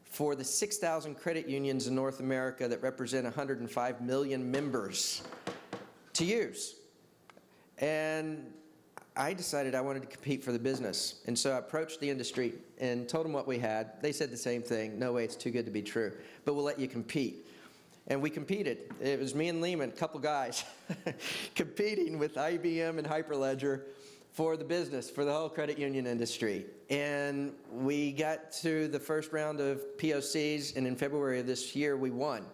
for the 6,000 credit unions in North America that represent 105 million members to use. And I decided I wanted to compete for the business. And so I approached the industry and told them what we had. They said the same thing. No way, it's too good to be true. But we'll let you compete. And we competed. It was me and Leemon, a couple guys, competing with IBM and Hyperledger for the business, for the whole credit union industry. And we got to the first round of POCs, and in February of this year, we won.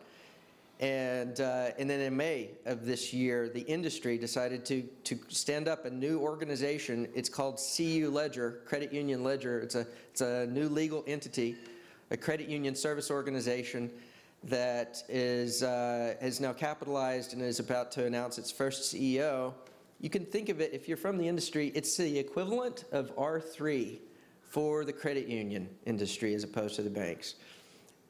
And then in May of this year, the industry decided to stand up a new organization. It's called CU Ledger, Credit Union Ledger. It's a new legal entity, a credit union service organization that is now capitalized and is about to announce its first CEO. You can think of it, if you're from the industry, it's the equivalent of R3 for the credit union industry as opposed to the banks.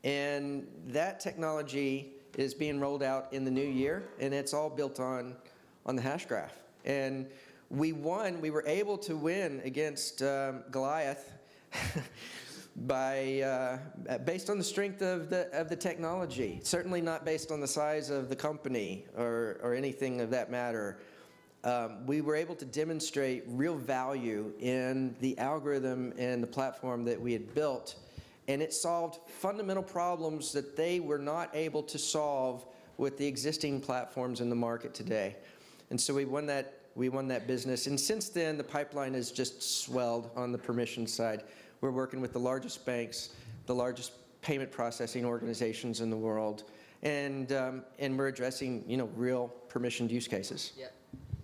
And that technology is being rolled out in the new year, and it's all built on the Hashgraph. And we won. We were able to win against Goliath based on the strength of the technology. Certainly not based on the size of the company or anything of that matter. We were able to demonstrate real value in the algorithm and the platform that we had built, and it solved fundamental problems that they were not able to solve with the existing platforms in the market today. And so we won that business, and since then the pipeline has just swelled on the permission side. We're working with the largest banks, the largest payment processing organizations in the world, and we're addressing, real permissioned use cases. Yeah.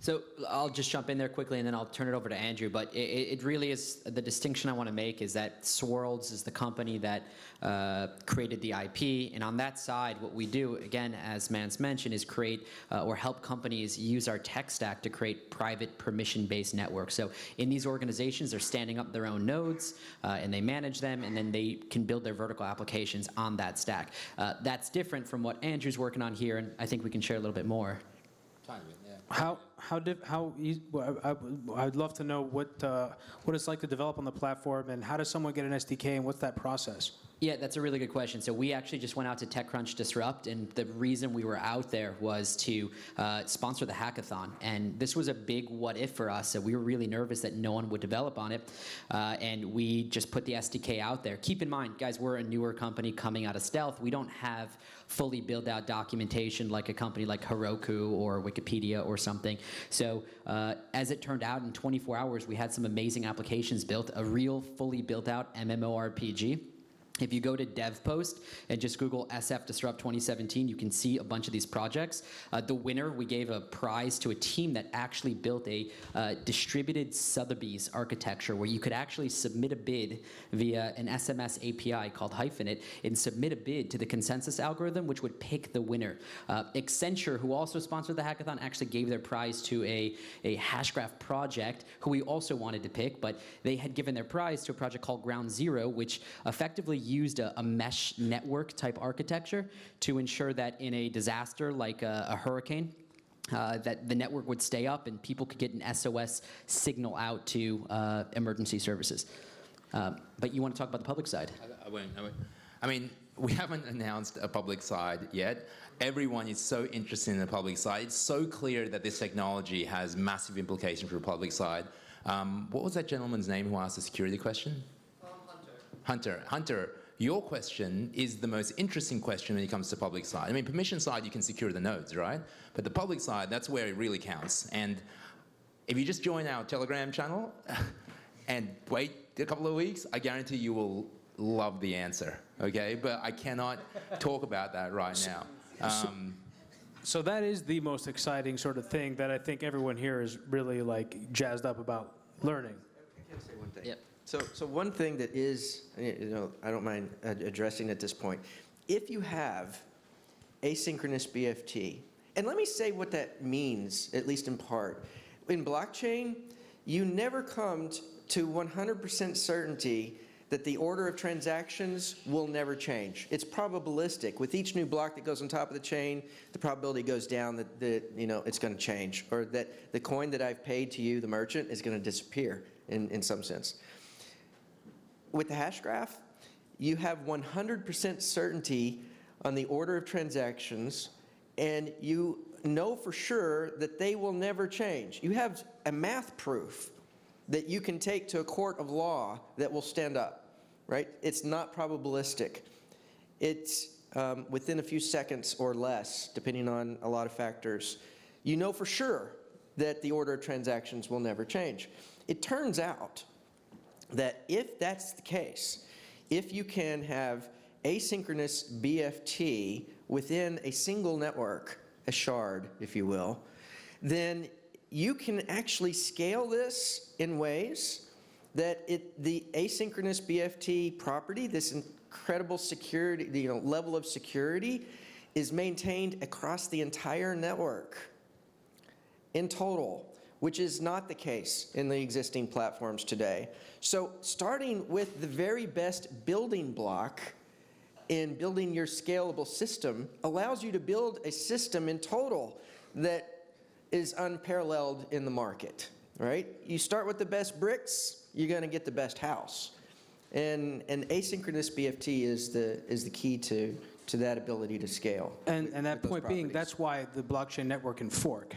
So I'll just jump in there quickly, and then I'll turn it over to Andrew. But it really is, the distinction I want to make is that Swirlds is the company that created the IP. And on that side, what we do, again, as Mance mentioned, is create or help companies use our tech stack to create private permission-based networks. So in these organizations, they're standing up their own nodes, and they manage them, and then they can build their vertical applications on that stack. That's different from what Andrew's working on here, and I think we can share a little bit more. I'd love to know what it's like to develop on the platform, and how does someone get an SDK, and what's that process? Yeah, that's a really good question. So we actually just went out to TechCrunch Disrupt, and the reason we were out there was to sponsor the hackathon. And this was a big what if for us. So we were really nervous that no one would develop on it, and we just put the SDK out there. Keep in mind, guys, we're a newer company coming out of stealth. We don't have fully built out documentation like a company like Heroku or Wikipedia or something. So as it turned out, in 24 hours, we had some amazing applications built, a real fully built out MMORPG. If you go to DevPost and just Google SF Disrupt 2017, you can see a bunch of these projects. The winner, we gave a prize to a team that actually built a distributed Sotheby's architecture where you could actually submit a bid via an SMS API called Hyphenate and submit a bid to the consensus algorithm, which would pick the winner. Accenture, who also sponsored the hackathon, actually gave their prize to a Hashcraft project who we also wanted to pick, but they had given their prize to a project called Ground Zero, which effectively used a mesh network type architecture to ensure that in a disaster like a hurricane, that the network would stay up and people could get an SOS signal out to emergency services. But you want to talk about the public side? I won't. I mean, we haven't announced a public side yet. Everyone is so interested in the public side. It's so clear that this technology has massive implications for the public side. What was that gentleman's name who asked the security question? Hunter, your question is the most interesting question when it comes to public side. I mean, permission side, you can secure the nodes, right? But the public side, that's where it really counts. And if you just join our Telegram channel and wait a couple of weeks, I guarantee you will love the answer, okay? But I cannot talk about that right now. So that is the most exciting sort of thing that I think everyone here is really like jazzed up about learning. I can say one thing. Yep. So one thing that is, I don't mind addressing at this point. If you have asynchronous BFT, and let me say what that means, at least in part. In blockchain, you never come to 100% certainty that the order of transactions will never change. It's probabilistic. With each new block that goes on top of the chain, the probability goes down that it's going to change, or that the coin that I've paid to you, the merchant, is going to disappear in some sense. With the Hashgraph, you have 100% certainty on the order of transactions, and you know for sure that they will never change. You have a math proof that you can take to a court of law that will stand up, right? It's not probabilistic. It's within a few seconds or less, depending on a lot of factors, you know for sure that the order of transactions will never change. It turns out that if that's the case, if you can have asynchronous BFT within a single network, a shard, if you will, then you can actually scale this in ways that the asynchronous BFT property, this incredible security, level of security, is maintained across the entire network in total, which is not the case in the existing platforms today. So starting with the very best building block in building your scalable system allows you to build a system in total that is unparalleled in the market, right? You start with the best bricks, you're going to get the best house. And asynchronous BFT is the key to that ability to scale. And that point being, that's why the blockchain network can fork.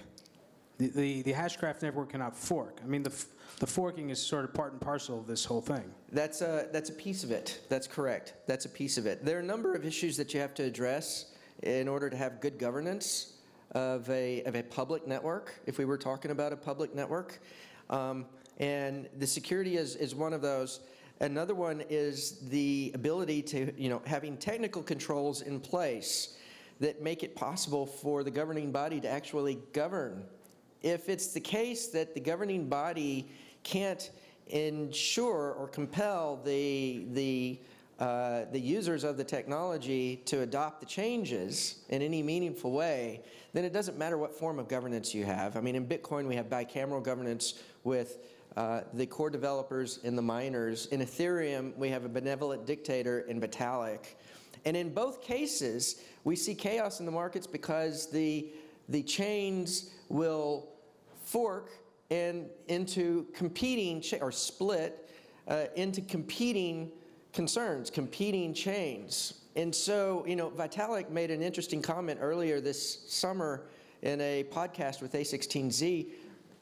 The Hashcraft network cannot fork. I mean, the forking is sort of part and parcel of this whole thing. That's a piece of it. That's correct. That's a piece of it. There are a number of issues that you have to address in order to have good governance of a public network, if we were talking about a public network. And the security is one of those. Another one is the ability to, having technical controls in place that make it possible for the governing body to actually govern. If it's the case that the governing body can't ensure or compel the users of the technology to adopt the changes in any meaningful way, then it doesn't matter what form of governance you have. I mean, in Bitcoin, we have bicameral governance with the core developers and the miners. In Ethereum, we have a benevolent dictator in Vitalik. And in both cases, we see chaos in the markets because the chains will fork and into competing, or split into competing concerns, competing chains. And so, Vitalik made an interesting comment earlier this summer in a podcast with A16Z,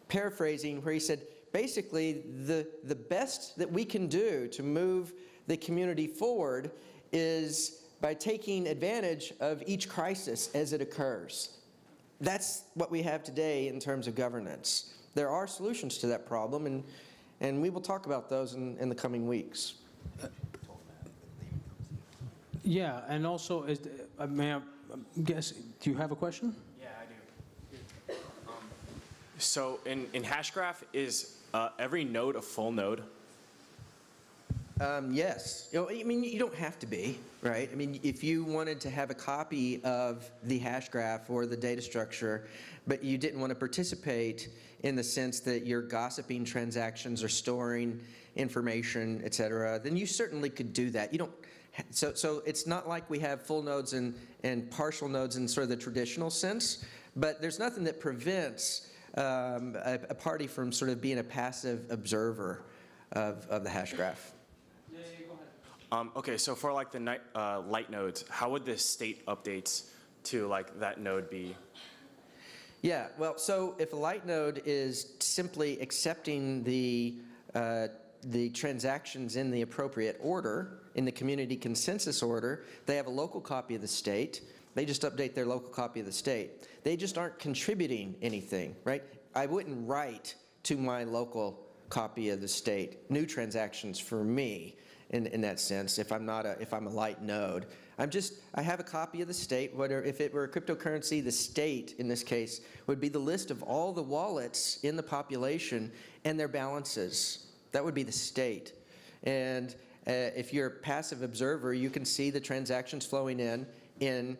paraphrasing, where he said, basically, the best that we can do to move the community forward is by taking advantage of each crisis as it occurs. That's what we have today in terms of governance. There are solutions to that problem, and we will talk about those in the coming weeks. Yeah, and also, may I guess, do you have a question? Yeah, I do. So in Hashgraph, is every node a full node? Yes. You don't have to be, right? I mean, if you wanted to have a copy of the hash graph or the data structure, but you didn't want to participate in the sense that you're gossiping transactions or storing information, et cetera, then you certainly could do that. You don't. So it's not like we have full nodes and partial nodes in sort of the traditional sense, but there's nothing that prevents a party from sort of being a passive observer of the hash graph. Okay, so for like the light nodes, how would the state updates to like that node be? Yeah, well, so if a light node is simply accepting the transactions in the appropriate order, in the community consensus order, they have a local copy of the state. They just update their local copy of the state. They just aren't contributing anything, right? I wouldn't write to my local copy of the state new transactions for me in that sense if I'm a light node. I have a copy of the state. If it were a cryptocurrency, the state in this case would be the list of all the wallets in the population and their balances. That would be the state. And if you're a passive observer, you can see the transactions flowing in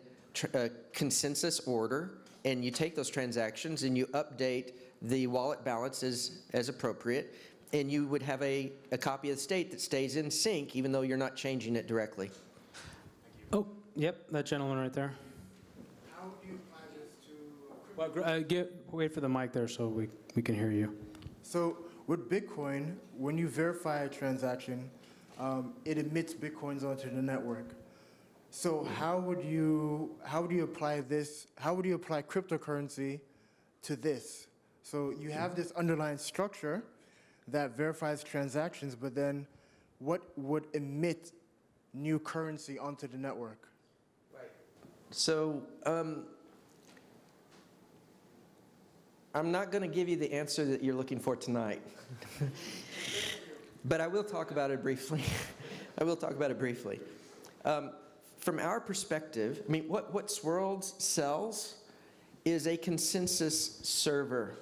consensus order, and you take those transactions and you update the wallet balances as appropriate, and you would have a copy of the state that stays in sync even though you're not changing it directly. Oh, yep, that gentleman right there. How do you apply this to Well, wait for the mic there so we can hear you. So with Bitcoin, when you verify a transaction, it emits Bitcoins onto the network. So how would you apply this? How would you apply cryptocurrency to this? So you have this underlying structure that verifies transactions, but then what would emit new currency onto the network? Right. So I'm not going to give you the answer that you're looking for tonight. But I will talk about it briefly. I will talk about it briefly. From our perspective, I mean, what Swirlds sells is a consensus server.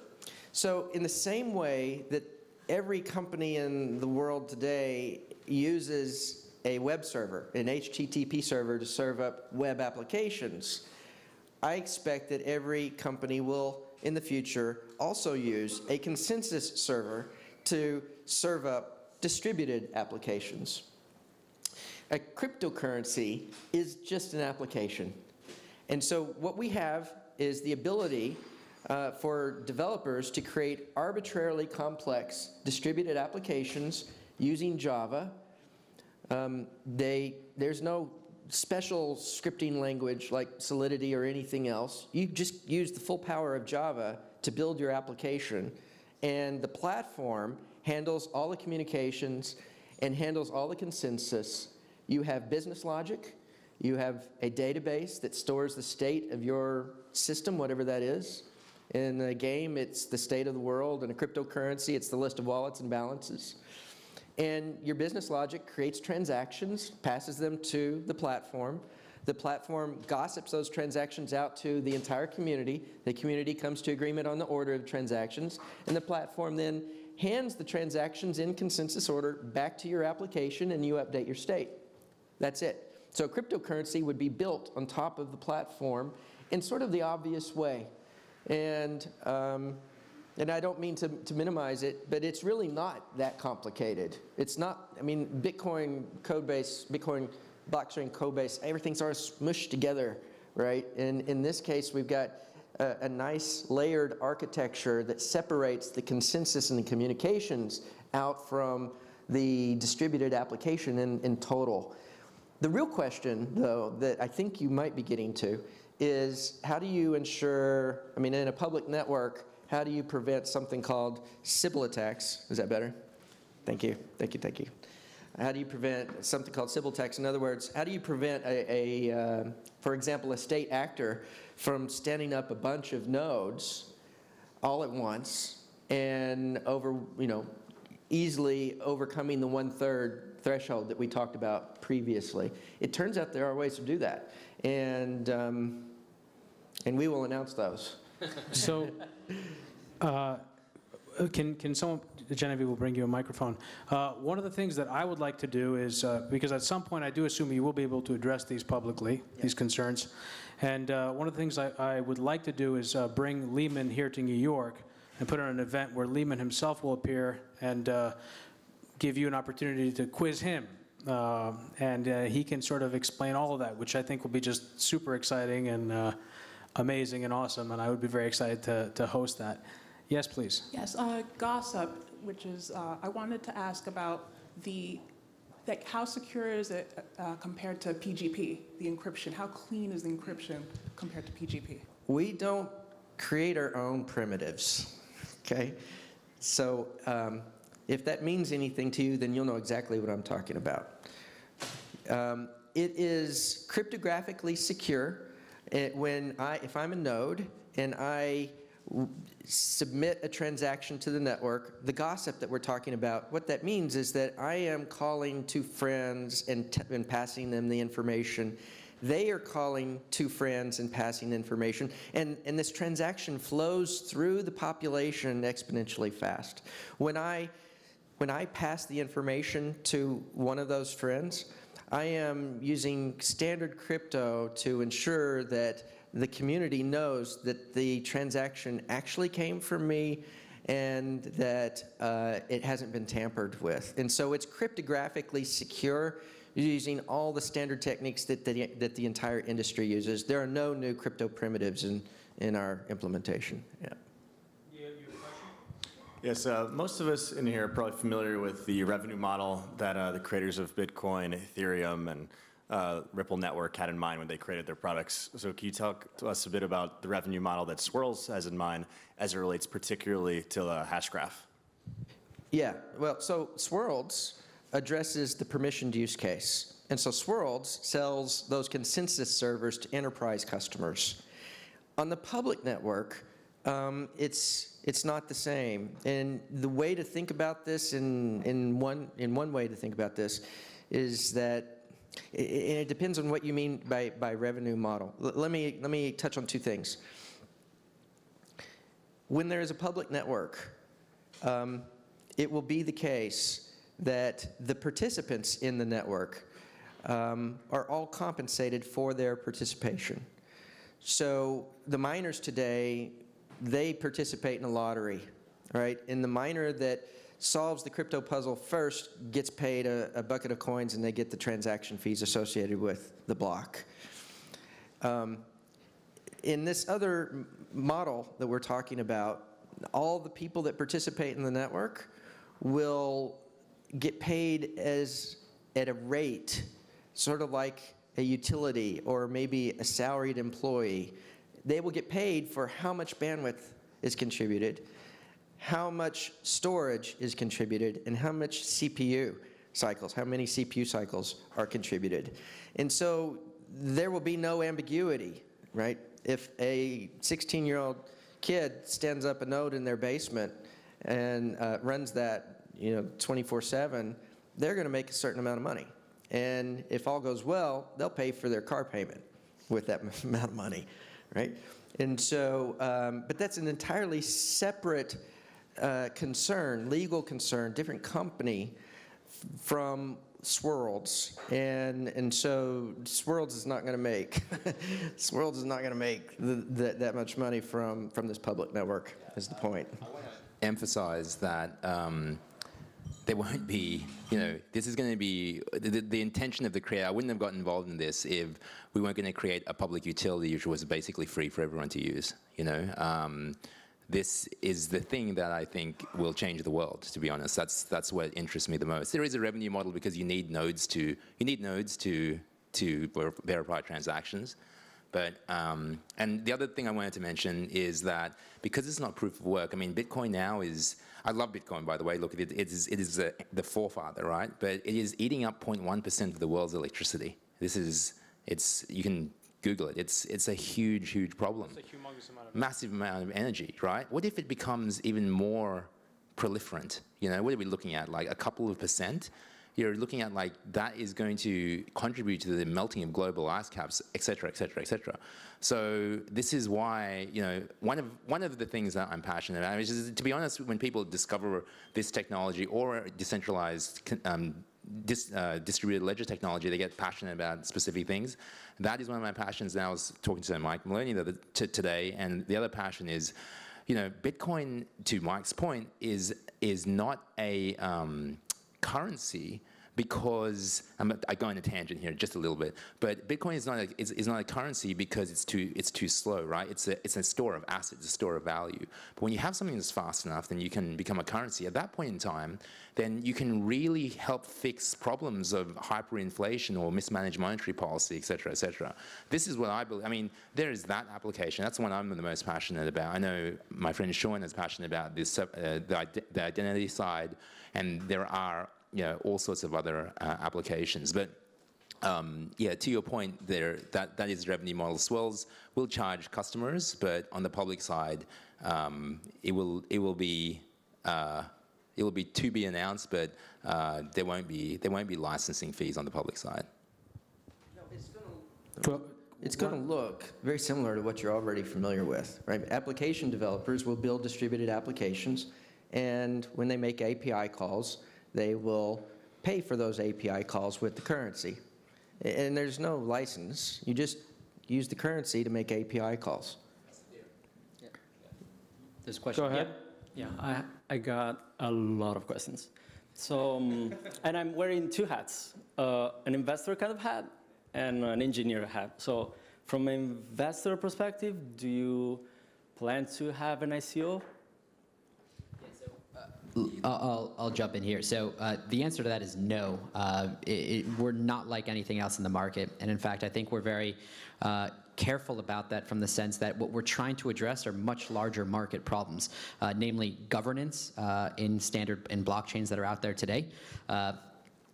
So in the same way that every company in the world today uses a web server, an HTTP server to serve up web applications, I expect that every company will, in the future, also use a consensus server to serve up distributed applications. A cryptocurrency is just an application. And so what we have is the ability for developers to create arbitrarily complex distributed applications using Java. There's no special scripting language like Solidity or anything else. You just use the full power of Java to build your application, and the platform handles all the communications and handles all the consensus. You have business logic. You have a database that stores the state of your system, whatever that is. In a game, it's the state of the world. In a cryptocurrency, it's the list of wallets and balances. And your business logic creates transactions, passes them to the platform. The platform gossips those transactions out to the entire community. The community comes to agreement on the order of transactions, and the platform then hands the transactions in consensus order back to your application, and you update your state. That's it. So cryptocurrency would be built on top of the platform in sort of the obvious way. And I don't mean to minimize it, but it's really not that complicated. It's not, I mean, Bitcoin code base, Bitcoin blockchain code base, everything's sort of smushed together, right? And in this case, we've got a nice layered architecture that separates the consensus and the communications out from the distributed application in total. The real question, though, that I think you might be getting to is how do you ensure, I mean, in a public network, how do you prevent something called Sybil attacks? Is that better? Thank you, thank you, thank you. How do you prevent something called Sybil attacks? In other words, how do you prevent for example, a state actor from standing up a bunch of nodes all at once and easily overcoming the 1/3 threshold that we talked about previously? It turns out there are ways to do that, and we will announce those. So, can someone, Genevieve will bring you a microphone. One of the things that I would like to do is, because at some point I do assume you will be able to address these publicly, these concerns, and one of the things I would like to do is bring Leemon here to New York and put on an event where Leemon himself will appear and give you an opportunity to quiz him. And he can sort of explain all of that, which I think will be just super exciting and amazing and awesome, and I would be very excited to host that. Yes, please. Yes, gossip, which is, I wanted to ask about how secure is it compared to PGP, the encryption? How clean is the encryption compared to PGP? We don't create our own primitives, okay? So if that means anything to you, then you'll know exactly what I'm talking about. It is cryptographically secure. If I'm a node and I submit a transaction to the network, the gossip that we're talking about, what that means is that I am calling to friends and passing them the information. They are calling to friends and passing information, and this transaction flows through the population exponentially fast. When I pass the information to one of those friends, I am using standard crypto to ensure that the community knows that the transaction actually came from me and that it hasn't been tampered with. And so it's cryptographically secure using all the standard techniques that the entire industry uses. There are no new crypto primitives in our implementation. Yeah. Yes, most of us in here are probably familiar with the revenue model that the creators of Bitcoin, Ethereum, and Ripple Network had in mind when they created their products. So can you talk to us a bit about the revenue model that Swirlds has in mind as it relates particularly to the Hashgraph? Yeah, well, so Swirlds addresses the permissioned use case. And so Swirlds sells those consensus servers to enterprise customers. On the public network, it's not the same. And the way to think about this, in one way to think about this, is that it depends on what you mean by revenue model. Let me touch on two things. When there is a public network, it will be the case that the participants in the network are all compensated for their participation. So the miners today, they participate in a lottery, right? And the miner that solves the crypto puzzle first gets paid a bucket of coins, and they get the transaction fees associated with the block. In this other model that we're talking about, all the people that participate in the network will get paid at a rate, sort of like a utility or maybe a salaried employee. They will get paid for how much bandwidth is contributed, how much storage is contributed, and how much CPU cycles, how many CPU cycles are contributed. And so there will be no ambiguity, right? If a 16-year-old kid stands up a node in their basement and runs that 24/7, they're going to make a certain amount of money. And if all goes well, they'll pay for their car payment with that amount of money, right? And so, but that's an entirely separate concern, legal concern, different company from Swirlds, and so Swirlds is not going to make Swirlds is not going to make that much money from this public network. Is the point? I want to emphasize that there won't be, this is going to be the intention of the creator. I wouldn't have gotten involved in this if we weren't going to create a public utility which was basically free for everyone to use. This is the thing that I think will change the world, to be honest. That's what interests me the most. There is a revenue model because you need nodes to verify transactions. But and the other thing I wanted to mention is that because it's not proof of work, I mean, Bitcoin now is, I love Bitcoin, by the way. Look, it is the forefather, right? But it is eating up 0.1% of the world's electricity. You can Google it. It's a huge, huge problem. It's a humongous amount of massive amount of energy, right? What if it becomes even more proliferant? What are we looking at? Like a couple of percent? You're looking at like that is going to contribute to the melting of global ice caps, et cetera, et cetera, et cetera. So this is why, one of the things that I'm passionate about is, to be honest, when people discover this technology or decentralized distributed ledger technology, they get passionate about specific things. That is one of my passions. And I was talking to Mike Maloney today, and the other passion is, Bitcoin, to Mike's point, is not a currency because I go on a tangent here just a little bit, but Bitcoin is not a currency because it's too slow, right? It's a store of assets, a store of value. But when you have something that's fast enough, then you can become a currency. At that point in time, then you can really help fix problems of hyperinflation or mismanaged monetary policy, et cetera, et cetera. This is what I believe. I mean, there is that application. That's the one I'm the most passionate about. I know my friend Sean is passionate about this, the identity side, and there are all sorts of other applications. But yeah, to your point there, that is the revenue model. Swirlds will charge customers, but on the public side, it will be to be announced, but there won't be licensing fees on the public side. No, it's going to look very similar to what you're already familiar with, right? Application developers will build distributed applications, and when they make API calls, they will pay for those API calls with the currency. And there's no license. You just use the currency to make API calls. Yeah. There's a question. Go ahead. Yeah, I got a lot of questions. So, and I'm wearing two hats, an investor kind of hat and an engineer hat. So from an investor perspective, do you plan to have an ICO? I'll jump in here. So the answer to that is no. We're not like anything else in the market. And in fact, I think we're very careful about that from the sense that what we're trying to address are much larger market problems, namely governance in blockchains that are out there today.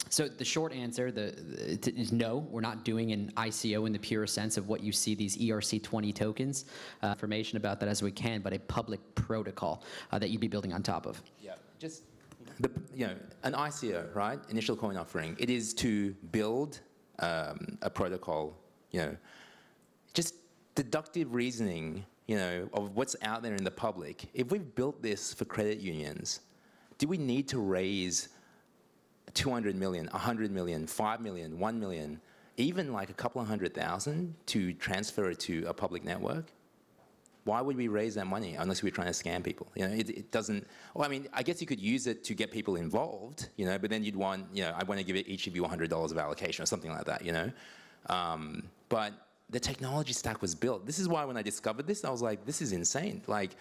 So the short answer is no, we're not doing an ICO in the pure sense of what you see these ERC20 tokens. Information about that as we can, but a public protocol that you'd be building on top of. Yeah, just an ICO, right? Initial coin offering. It is to build a protocol. Just deductive reasoning. Of what's out there in the public. If we've built this for credit unions, do we need to raise 200 million, 100 million, 5 million, 1 million, even like a couple of 100,000 to transfer it to a public network? Why would we raise that money unless we're trying to scam people? It doesn't, well, I mean, I guess you could use it to get people involved, but then you'd want, I want to give each of you $100 of allocation or something like that, But the technology stack was built. This is why when I discovered this, I was like, this is insane. Like,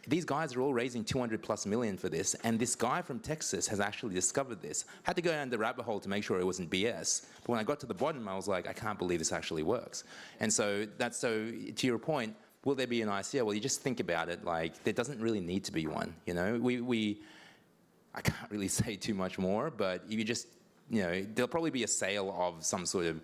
these guys are all raising 200+ million for this, and this guy from Texas has actually discovered this. Had to go down the rabbit hole to make sure it wasn't BS. But when I got to the bottom, I was like, I can't believe this actually works. And so to your point, will there be an ICO? Well, you just think about it, like, there doesn't really need to be one, I can't really say too much more, but if you just, there'll probably be a sale of some sort of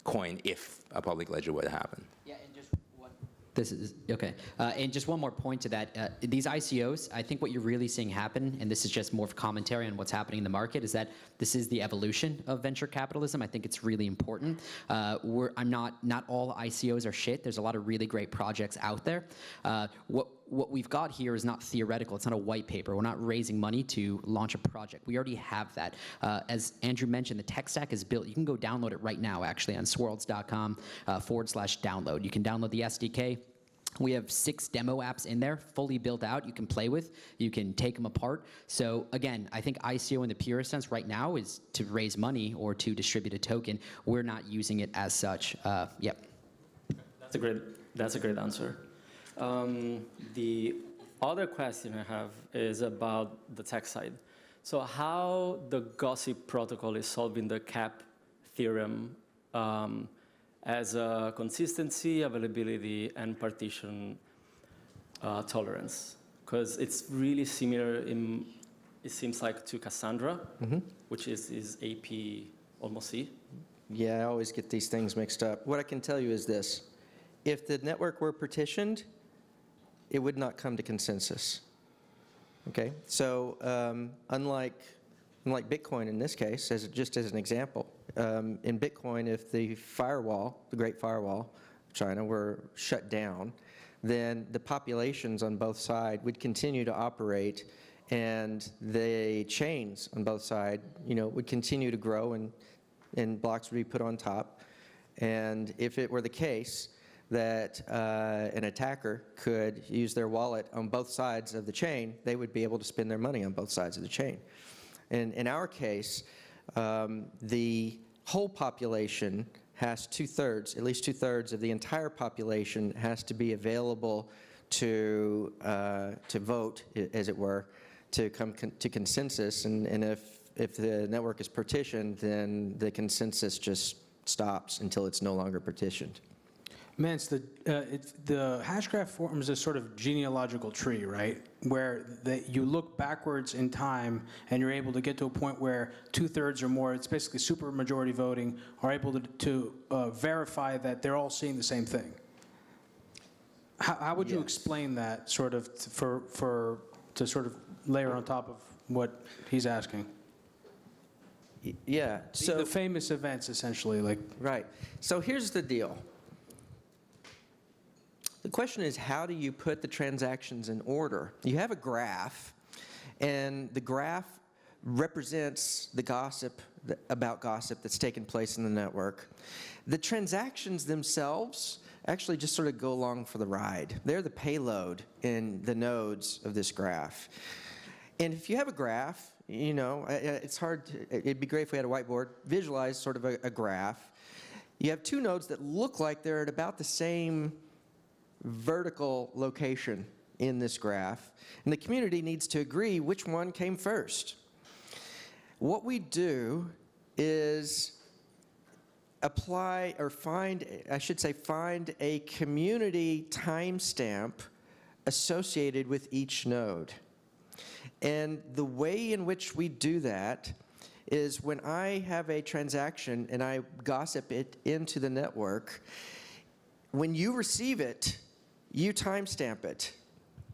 coin if a public ledger were to happen. Yeah, and just one. This is okay. And just one more point to that. These ICOs, I think what you're really seeing happen, and this is just more of commentary on what's happening in the market, is that this is the evolution of venture capitalism. I think it's really important. Not all ICOs are shit. There's a lot of really great projects out there. What we've got here is not theoretical. It's not a white paper. We're not raising money to launch a project. We already have that. As Andrew mentioned, the tech stack is built. You can go download it right now, actually, on swirlds.com/download. You can download the SDK. We have 6 demo apps in there, fully built out, you can play with. You can take them apart. So again, I think ICO in the purest sense right now is to raise money or to distribute a token. We're not using it as such. Yep. That's a great answer. The other question I have is about the tech side. So how the gossip protocol is solving the CAP theorem as a consistency, availability, and partition tolerance? Because it's really similar, it seems like, to Cassandra, which is AP almost C. Yeah, I always get these things mixed up. What I can tell you is this. If the network were partitioned, it would not come to consensus. Okay, so unlike Bitcoin in this case, just as an example, in Bitcoin, if the firewall, the Great Firewall of China, were shut down, then the populations on both sides would continue to operate, and the chains on both sides, would continue to grow, and blocks would be put on top. And if it were the case that an attacker could use their wallet on both sides of the chain, they would be able to spend their money on both sides of the chain. And in our case, the whole population has at least two-thirds of the entire population has to be available to vote, as it were, to come to consensus. And if the network is partitioned, then the consensus just stops until it's no longer partitioned. Mance, the Hashgraph forms a sort of genealogical tree, right? Where you look backwards in time and you're able to get to a point where 2/3 or more, it's basically super majority voting, are able to verify that they're all seeing the same thing. How would you explain that sort of to sort of layer on top of what he's asking? Yeah, so the famous events, essentially, like. Right. So here's the deal. The question is, how do you put the transactions in order? You have a graph, and the graph represents the gossip, about gossip that's taken place in the network. The transactions themselves actually just sort of go along for the ride. They're the payload in the nodes of this graph. And if you have a graph, it's hard it'd be great if we had a whiteboard, visualize sort of a graph. You have 2 nodes that look like they're at about the same vertical location in this graph, and the community needs to agree which one came first. What we do is apply, or find a community timestamp associated with each node. And the way in which we do that is when I have a transaction and I gossip it into the network, when you receive it, you timestamp it.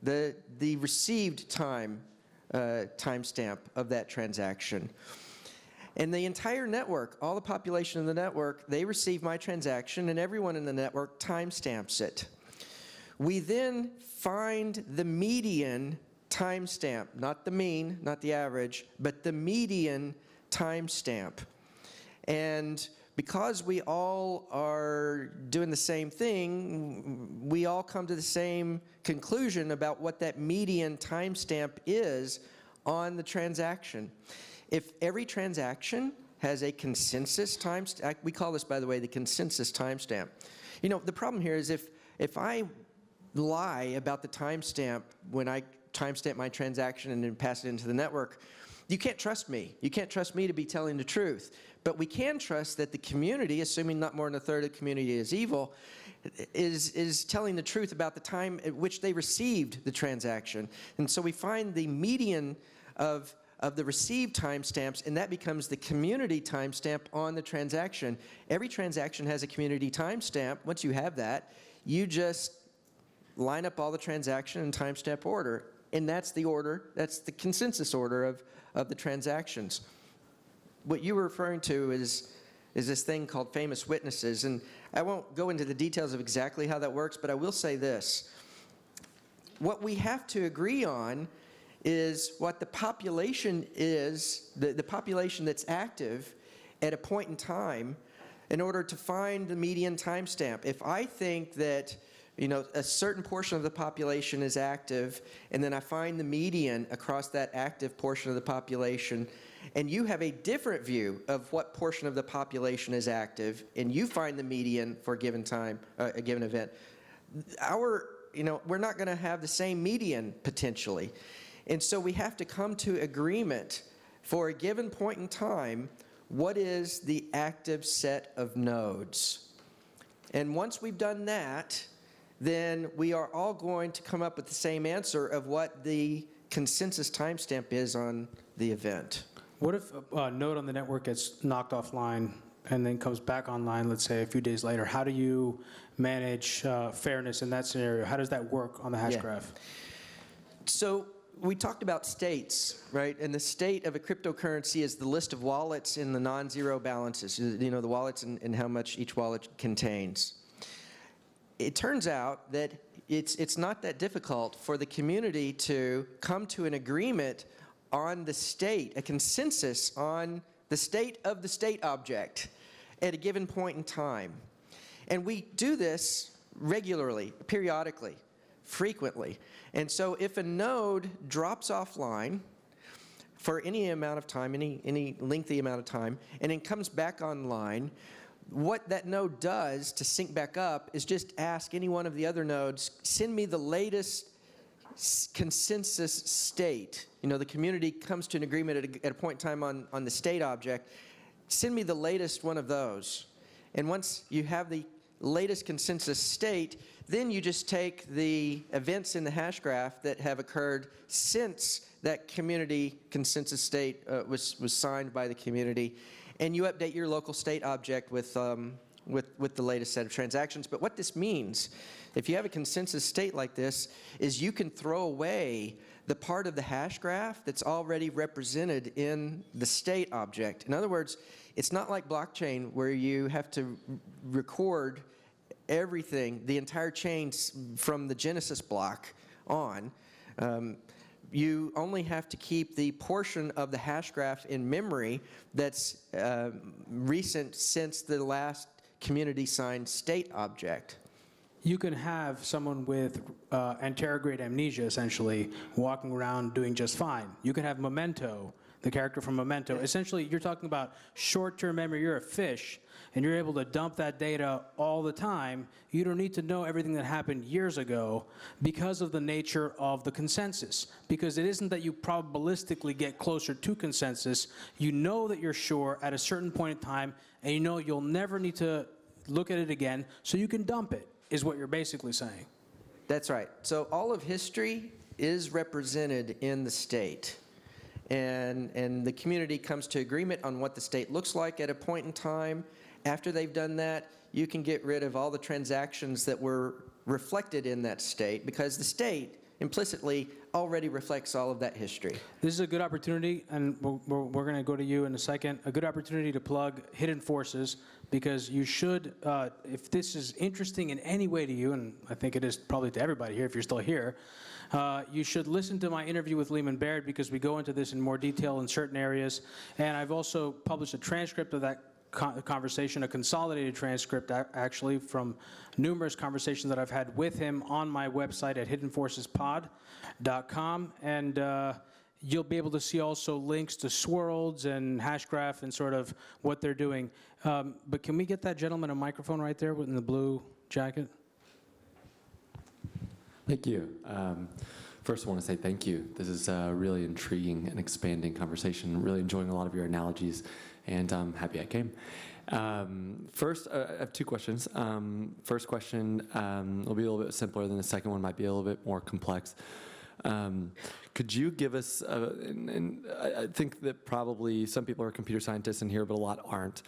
The received timestamp of that transaction. And the entire network, all the population of the network, they receive my transaction, and everyone in the network timestamps it. We then find the median timestamp, not the mean, not the average, but the median timestamp. And because we all are doing the same thing, we all come to the same conclusion about what that median timestamp is on the transaction. If every transaction has a consensus timestamp, we call this, by the way, the consensus timestamp. You know, the problem here is if I lie about the timestamp when I timestamp my transaction and then pass it into the network, you can't trust me. You can't trust me to be telling the truth. But we can trust that the community, assuming not more than a third of the community is evil, is telling the truth about the time at which they received the transaction. And so we find the median of the received timestamps, and that becomes the community timestamp on the transaction. Every transaction has a community timestamp. Once you have that, you just line up all the transaction in timestamp order, and that's the order, that's the consensus order of the transactions. What you were referring to is this thing called famous witnesses, and I won't go into the details of exactly how that works, but I will say this. What we have to agree on is what the population is, the population that's active at a point in time in order to find the median timestamp. If I think that, you know, a certain portion of the population is active, and then I find the median across that active portion of the population, and you have a different view of what portion of the population is active, and you find the median for a given time, a given event, we're not going to have the same median potentially. And so we have to come to agreement for a given point in time, what is the active set of nodes? And once we've done that, then we are all going to come up with the same answer of what the consensus timestamp is on the event. What if a node on the network gets knocked offline and then comes back online, let's say a few days later? How do you manage fairness in that scenario? How does that work on the Hashgraph? So we talked about states, right? And the state of a cryptocurrency is the list of wallets in the non-zero balances, you know, the wallets and how much each wallet contains. It turns out that it's not that difficult for the community to come to an agreement on the state, a consensus on the state of the state object at a given point in time. And we do this regularly, periodically, frequently. And so if a node drops offline for any amount of time, any lengthy amount of time, and then comes back online, what that node does to sync back up is just ask any one of the other nodes, send me the latest consensus state. You know, the community comes to an agreement at a point in time on the state object. Send me the latest one of those. And once you have the latest consensus state, then you just take the events in the Hashgraph that have occurred since that community consensus state was signed by the community, and you update your local state object with the latest set of transactions. But what this means, if you have a consensus state like this, is you can throw away the part of the Hashgraph that's already represented in the state object. In other words, it's not like blockchain where you have to record everything, the entire chain from the genesis block on. You only have to keep the portion of the Hashgraph in memory that's recent since the last community signed state object. You can have someone with anterograde amnesia, essentially, walking around doing just fine. You can have Memento, the character from Memento. Essentially, you're talking about short-term memory. You're a fish, and you're able to dump that data all the time. You don't need to know everything that happened years ago because of the nature of the consensus. Because it isn't that you probabilistically get closer to consensus. You know that you're sure at a certain point in time, and you know you'll never need to look at it again, so you can dump it, is what you're basically saying. That's right. So all of history is represented in the state. and the community comes to agreement on what the state looks like at a point in time. After they've done that, you can get rid of all the transactions that were reflected in that state, because the state implicitly already reflects all of that history. This is a good opportunity, and we're going to go to you in a second, a good opportunity to plug Hidden Forces, because you should, if this is interesting in any way to you, and I think it is probably to everybody here if you're still here, you should listen to my interview with Leemon Baird, because we go into this in more detail in certain areas. And I've also published a transcript of that conversation, a consolidated transcript actually from numerous conversations that I've had with him on my website at hiddenforcespod.com. And you'll be able to see also links to Swirlds and Hashcraft and sort of what they're doing. But can we get that gentleman a microphone right there in the blue jacket? Thank you. First, I want to say thank you. This is a really intriguing and expanding conversation. Really enjoying a lot of your analogies, and I'm happy I came. First, I have two questions. First question will be a little bit simpler than the second one, might be a little bit more complex. Could you give us, and I think that probably some people are computer scientists in here, but a lot aren't.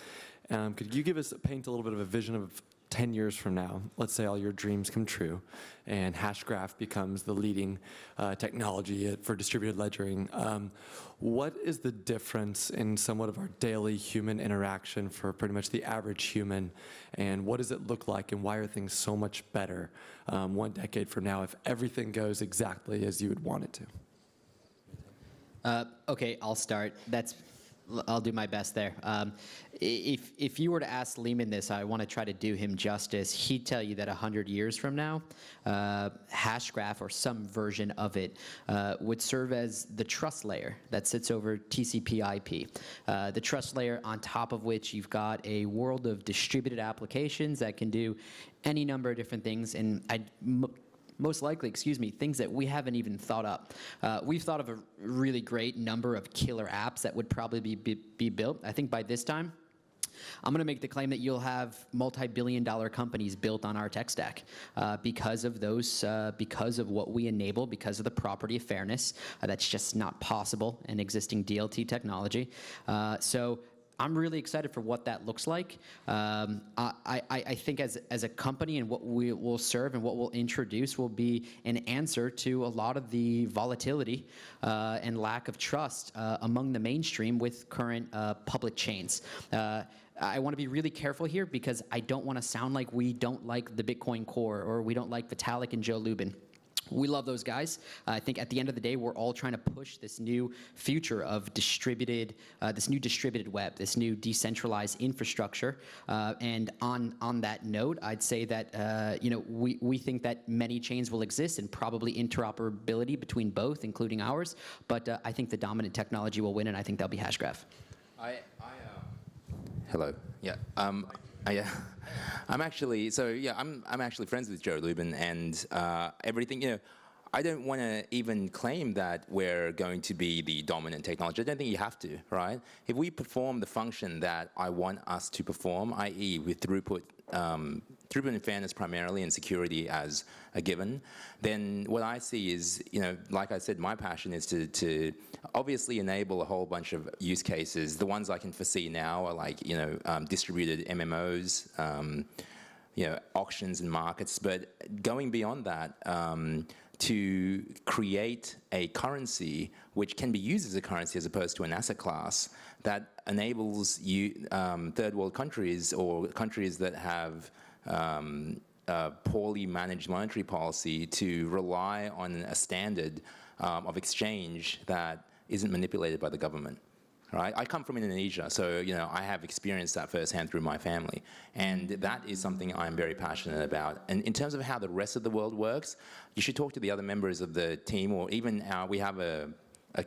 Could you paint a little bit of a vision of 10 years from now? Let's say all your dreams come true and Hashgraph becomes the leading technology for distributed ledgering. What is the difference in somewhat of our daily human interaction for pretty much the average human, and what does it look like, and why are things so much better 1 decade from now if everything goes exactly as you would want it to? Okay, I'll start. I'll do my best there. If you were to ask Leemon this, I want to try to do him justice. He'd tell you that 100 years from now, Hashgraph or some version of it would serve as the trust layer that sits over TCP/IP. The trust layer on top of which you've got a world of distributed applications that can do any number of different things, and most likely, things that we haven't even thought up. We've thought of a really great number of killer apps that would probably be built. I think by this time, I'm going to make the claim that you'll have multi-billion-dollar companies built on our tech stack because of what we enable, because of the property of fairness. That's just not possible in existing DLT technology. So I'm really excited for what that looks like. I think as a company, and what we will serve and what we'll introduce will be an answer to a lot of the volatility and lack of trust among the mainstream with current public chains. I want to be really careful here, because I don't want to sound like we don't like the Bitcoin core or we don't like Vitalik and Joe Lubin. We love those guys. I think at the end of the day, we're all trying to push this new future of distributed web, this new decentralized infrastructure. And on that note, I'd say that we think that many chains will exist and probably interoperability between both, including ours. But I think the dominant technology will win, and I think that'll be Hashgraph. Hello. Yeah. I'm actually friends with Joe Lubin, and everything. I don't want to even claim that we're going to be the dominant technology. I don't think you have to, right? If we perform the function that I want us to perform, i.e., with throughput and fairness primarily, and security as a given, then what I see is, like I said, my passion is to obviously enable a whole bunch of use cases. The ones I can foresee now are like, distributed MMOs, auctions and markets. But going beyond that, to create a currency which can be used as a currency as opposed to an asset class that enables third world countries or countries that have poorly managed monetary policy to rely on a standard of exchange that isn't manipulated by the government. Right? I come from Indonesia, so I have experienced that firsthand through my family, and that is something I'm very passionate about. And in terms of how the rest of the world works, you should talk to the other members of the team, or even we have a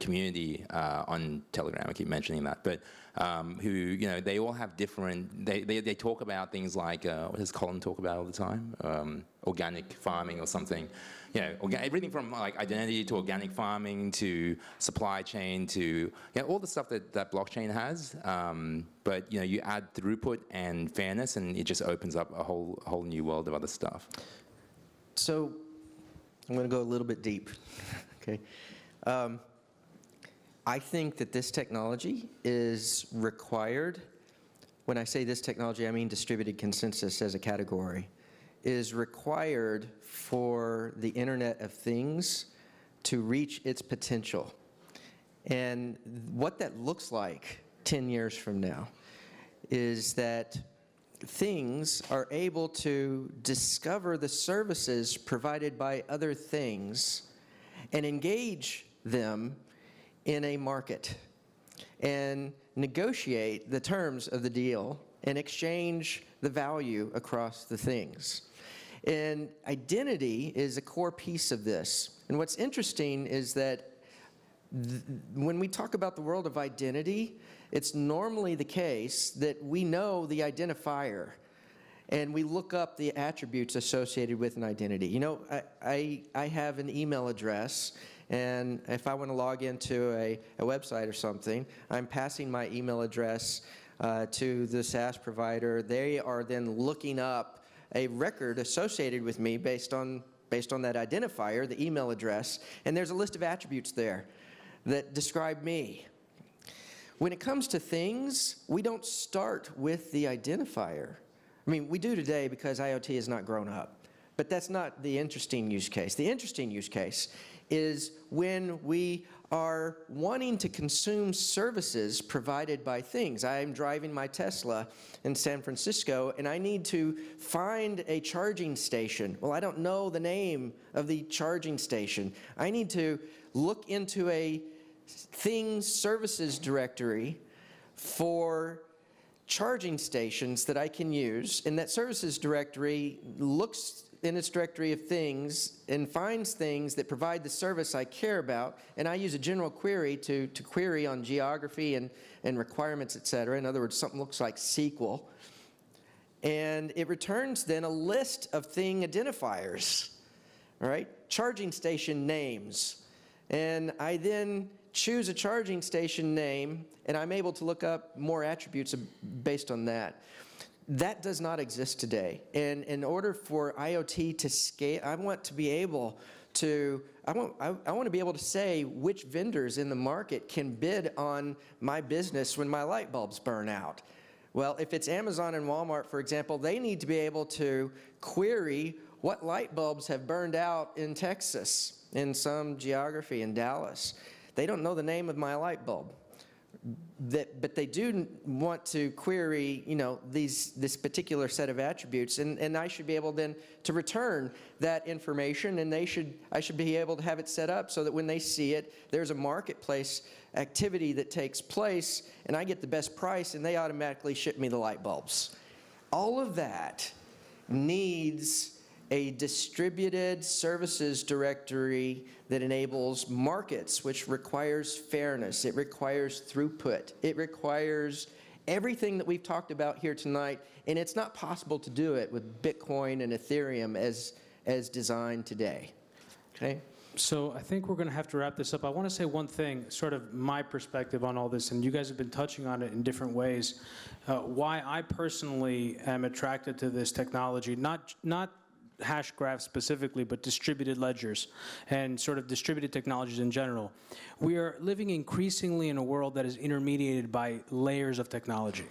community on Telegram. I keep mentioning that, but who they all have different. They talk about things like what does Colin talk about all the time? Organic farming or something. Everything from like identity to organic farming to supply chain to all the stuff that blockchain has. But you add throughput and fairness, and it just opens up a whole new world of other stuff. So I'm going to go a little bit deep. Okay. I think that this technology is required. When I say this technology, I mean distributed consensus as a category, is required for the Internet of Things to reach its potential. And what that looks like 10 years from now is that things are able to discover the services provided by other things and engage them in a market and negotiate the terms of the deal and exchange the value across the things. And identity is a core piece of this. And what's interesting is that when we talk about the world of identity, it's normally the case that we know the identifier and we look up the attributes associated with an identity. You know, I have an email address, and if I want to log into a website or something, I'm passing my email address to the SaaS provider. They are then looking up a record associated with me based on that identifier, the email address, and there's a list of attributes there that describe me. When it comes to things, we don't start with the identifier. I mean, we do today because IoT has not grown up, but that's not the interesting use case. The interesting use case is when we are wanting to consume services provided by things. I'm driving my Tesla in San Francisco, and I need to find a charging station. Well, I don't know the name of the charging station. I need to look into a things services directory for charging stations that I can use, and that services directory looks in its directory of things and finds things that provide the service I care about, and I use a general query to query on geography and requirements, et cetera. In other words, something looks like SQL. And it returns then a list of thing identifiers, all right? Charging station names. And I then choose a charging station name, and I'm able to look up more attributes based on that. That does not exist today. And in order for IoT to scale, I want to be able to say which vendors in the market can bid on my business when my light bulbs burn out. Well, if it's Amazon and Walmart, for example, they need to be able to query what light bulbs have burned out in Texas, in some geography in Dallas. They don't know the name of my light bulb. But they do want to query, you know, this particular set of attributes, and I should be able then to return that information, and I should be able to have it set up so that when they see it, there's a marketplace activity that takes place, and I get the best price, and they automatically ship me the light bulbs. All of that needs a distributed services directory that enables markets, which requires fairness, it requires throughput, it requires everything that we've talked about here tonight, and it's not possible to do it with Bitcoin and Ethereum as designed today. Okay? So I think we're going to have to wrap this up. I want to say one thing, sort of my perspective on all this, and you guys have been touching on it in different ways. Why I personally am attracted to this technology, not Hashgraph specifically, but distributed ledgers and sort of distributed technologies in general. We are living increasingly in a world that is intermediated by layers of technology.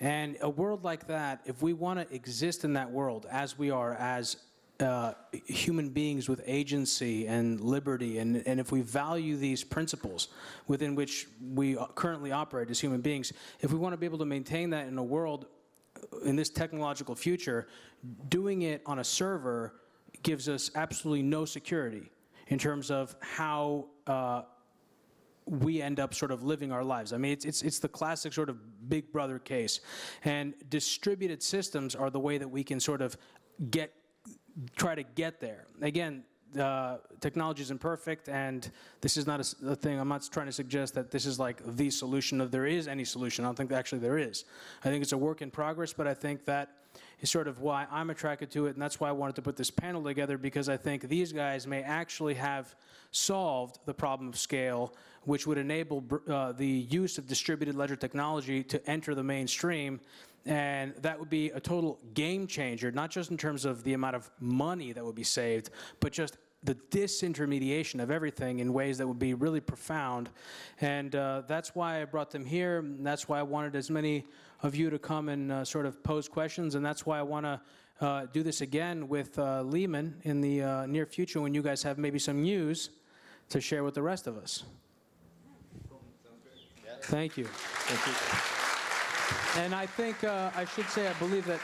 And a world like that, if we want to exist in that world as we are, as human beings with agency and liberty, and if we value these principles within which we currently operate as human beings, if we want to be able to maintain that in a world in this technological future, doing it on a server gives us absolutely no security in terms of how we end up sort of living our lives. I mean, it's the classic sort of big brother case. And distributed systems are the way that we can sort of try to get there. Again, technology is imperfect, and this is not a thing. I'm not trying to suggest that this is like the solution, if there is any solution. I don't think that actually there is. I think it's a work in progress, but I think that is sort of why I'm attracted to it, and that's why I wanted to put this panel together, because I think these guys may actually have solved the problem of scale, which would enable the use of distributed ledger technology to enter the mainstream. And that would be a total game changer, not just in terms of the amount of money that would be saved, but just the disintermediation of everything in ways that would be really profound. And that's why I brought them here. And that's why I wanted as many of you to come and sort of pose questions. And that's why I want to do this again with Leemon in the near future when you guys have maybe some news to share with the rest of us. Thank you. Thank you. And I think I should say I believe that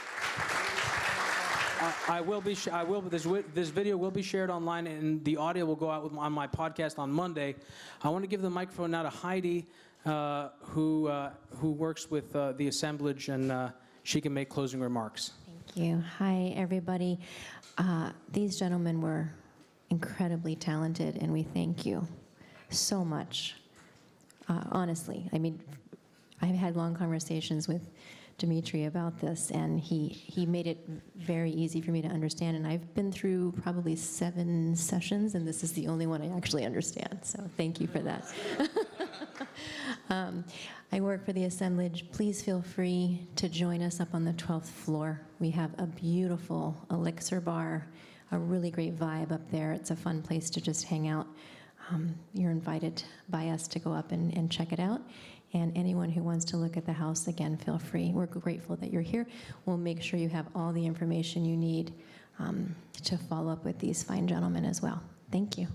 this video will be shared online, and the audio will go out on my podcast on Monday. I want to give the microphone now to Heidi, who works with the assemblage, and she can make closing remarks. Thank you. Hi, everybody. These gentlemen were incredibly talented, and we thank you so much. Honestly, I mean, I've had long conversations with Demetri about this, and he made it very easy for me to understand, and I've been through probably 7 sessions, and this is the only one I actually understand, so thank you for that. I work for the assemblage. Please feel free to join us up on the 12th floor. We have a beautiful elixir bar, a really great vibe up there. It's a fun place to just hang out. You're invited by us to go up and check it out. And anyone who wants to look at the house, again, feel free. We're grateful that you're here. We'll make sure you have all the information you need to follow up with these fine gentlemen as well. Thank you.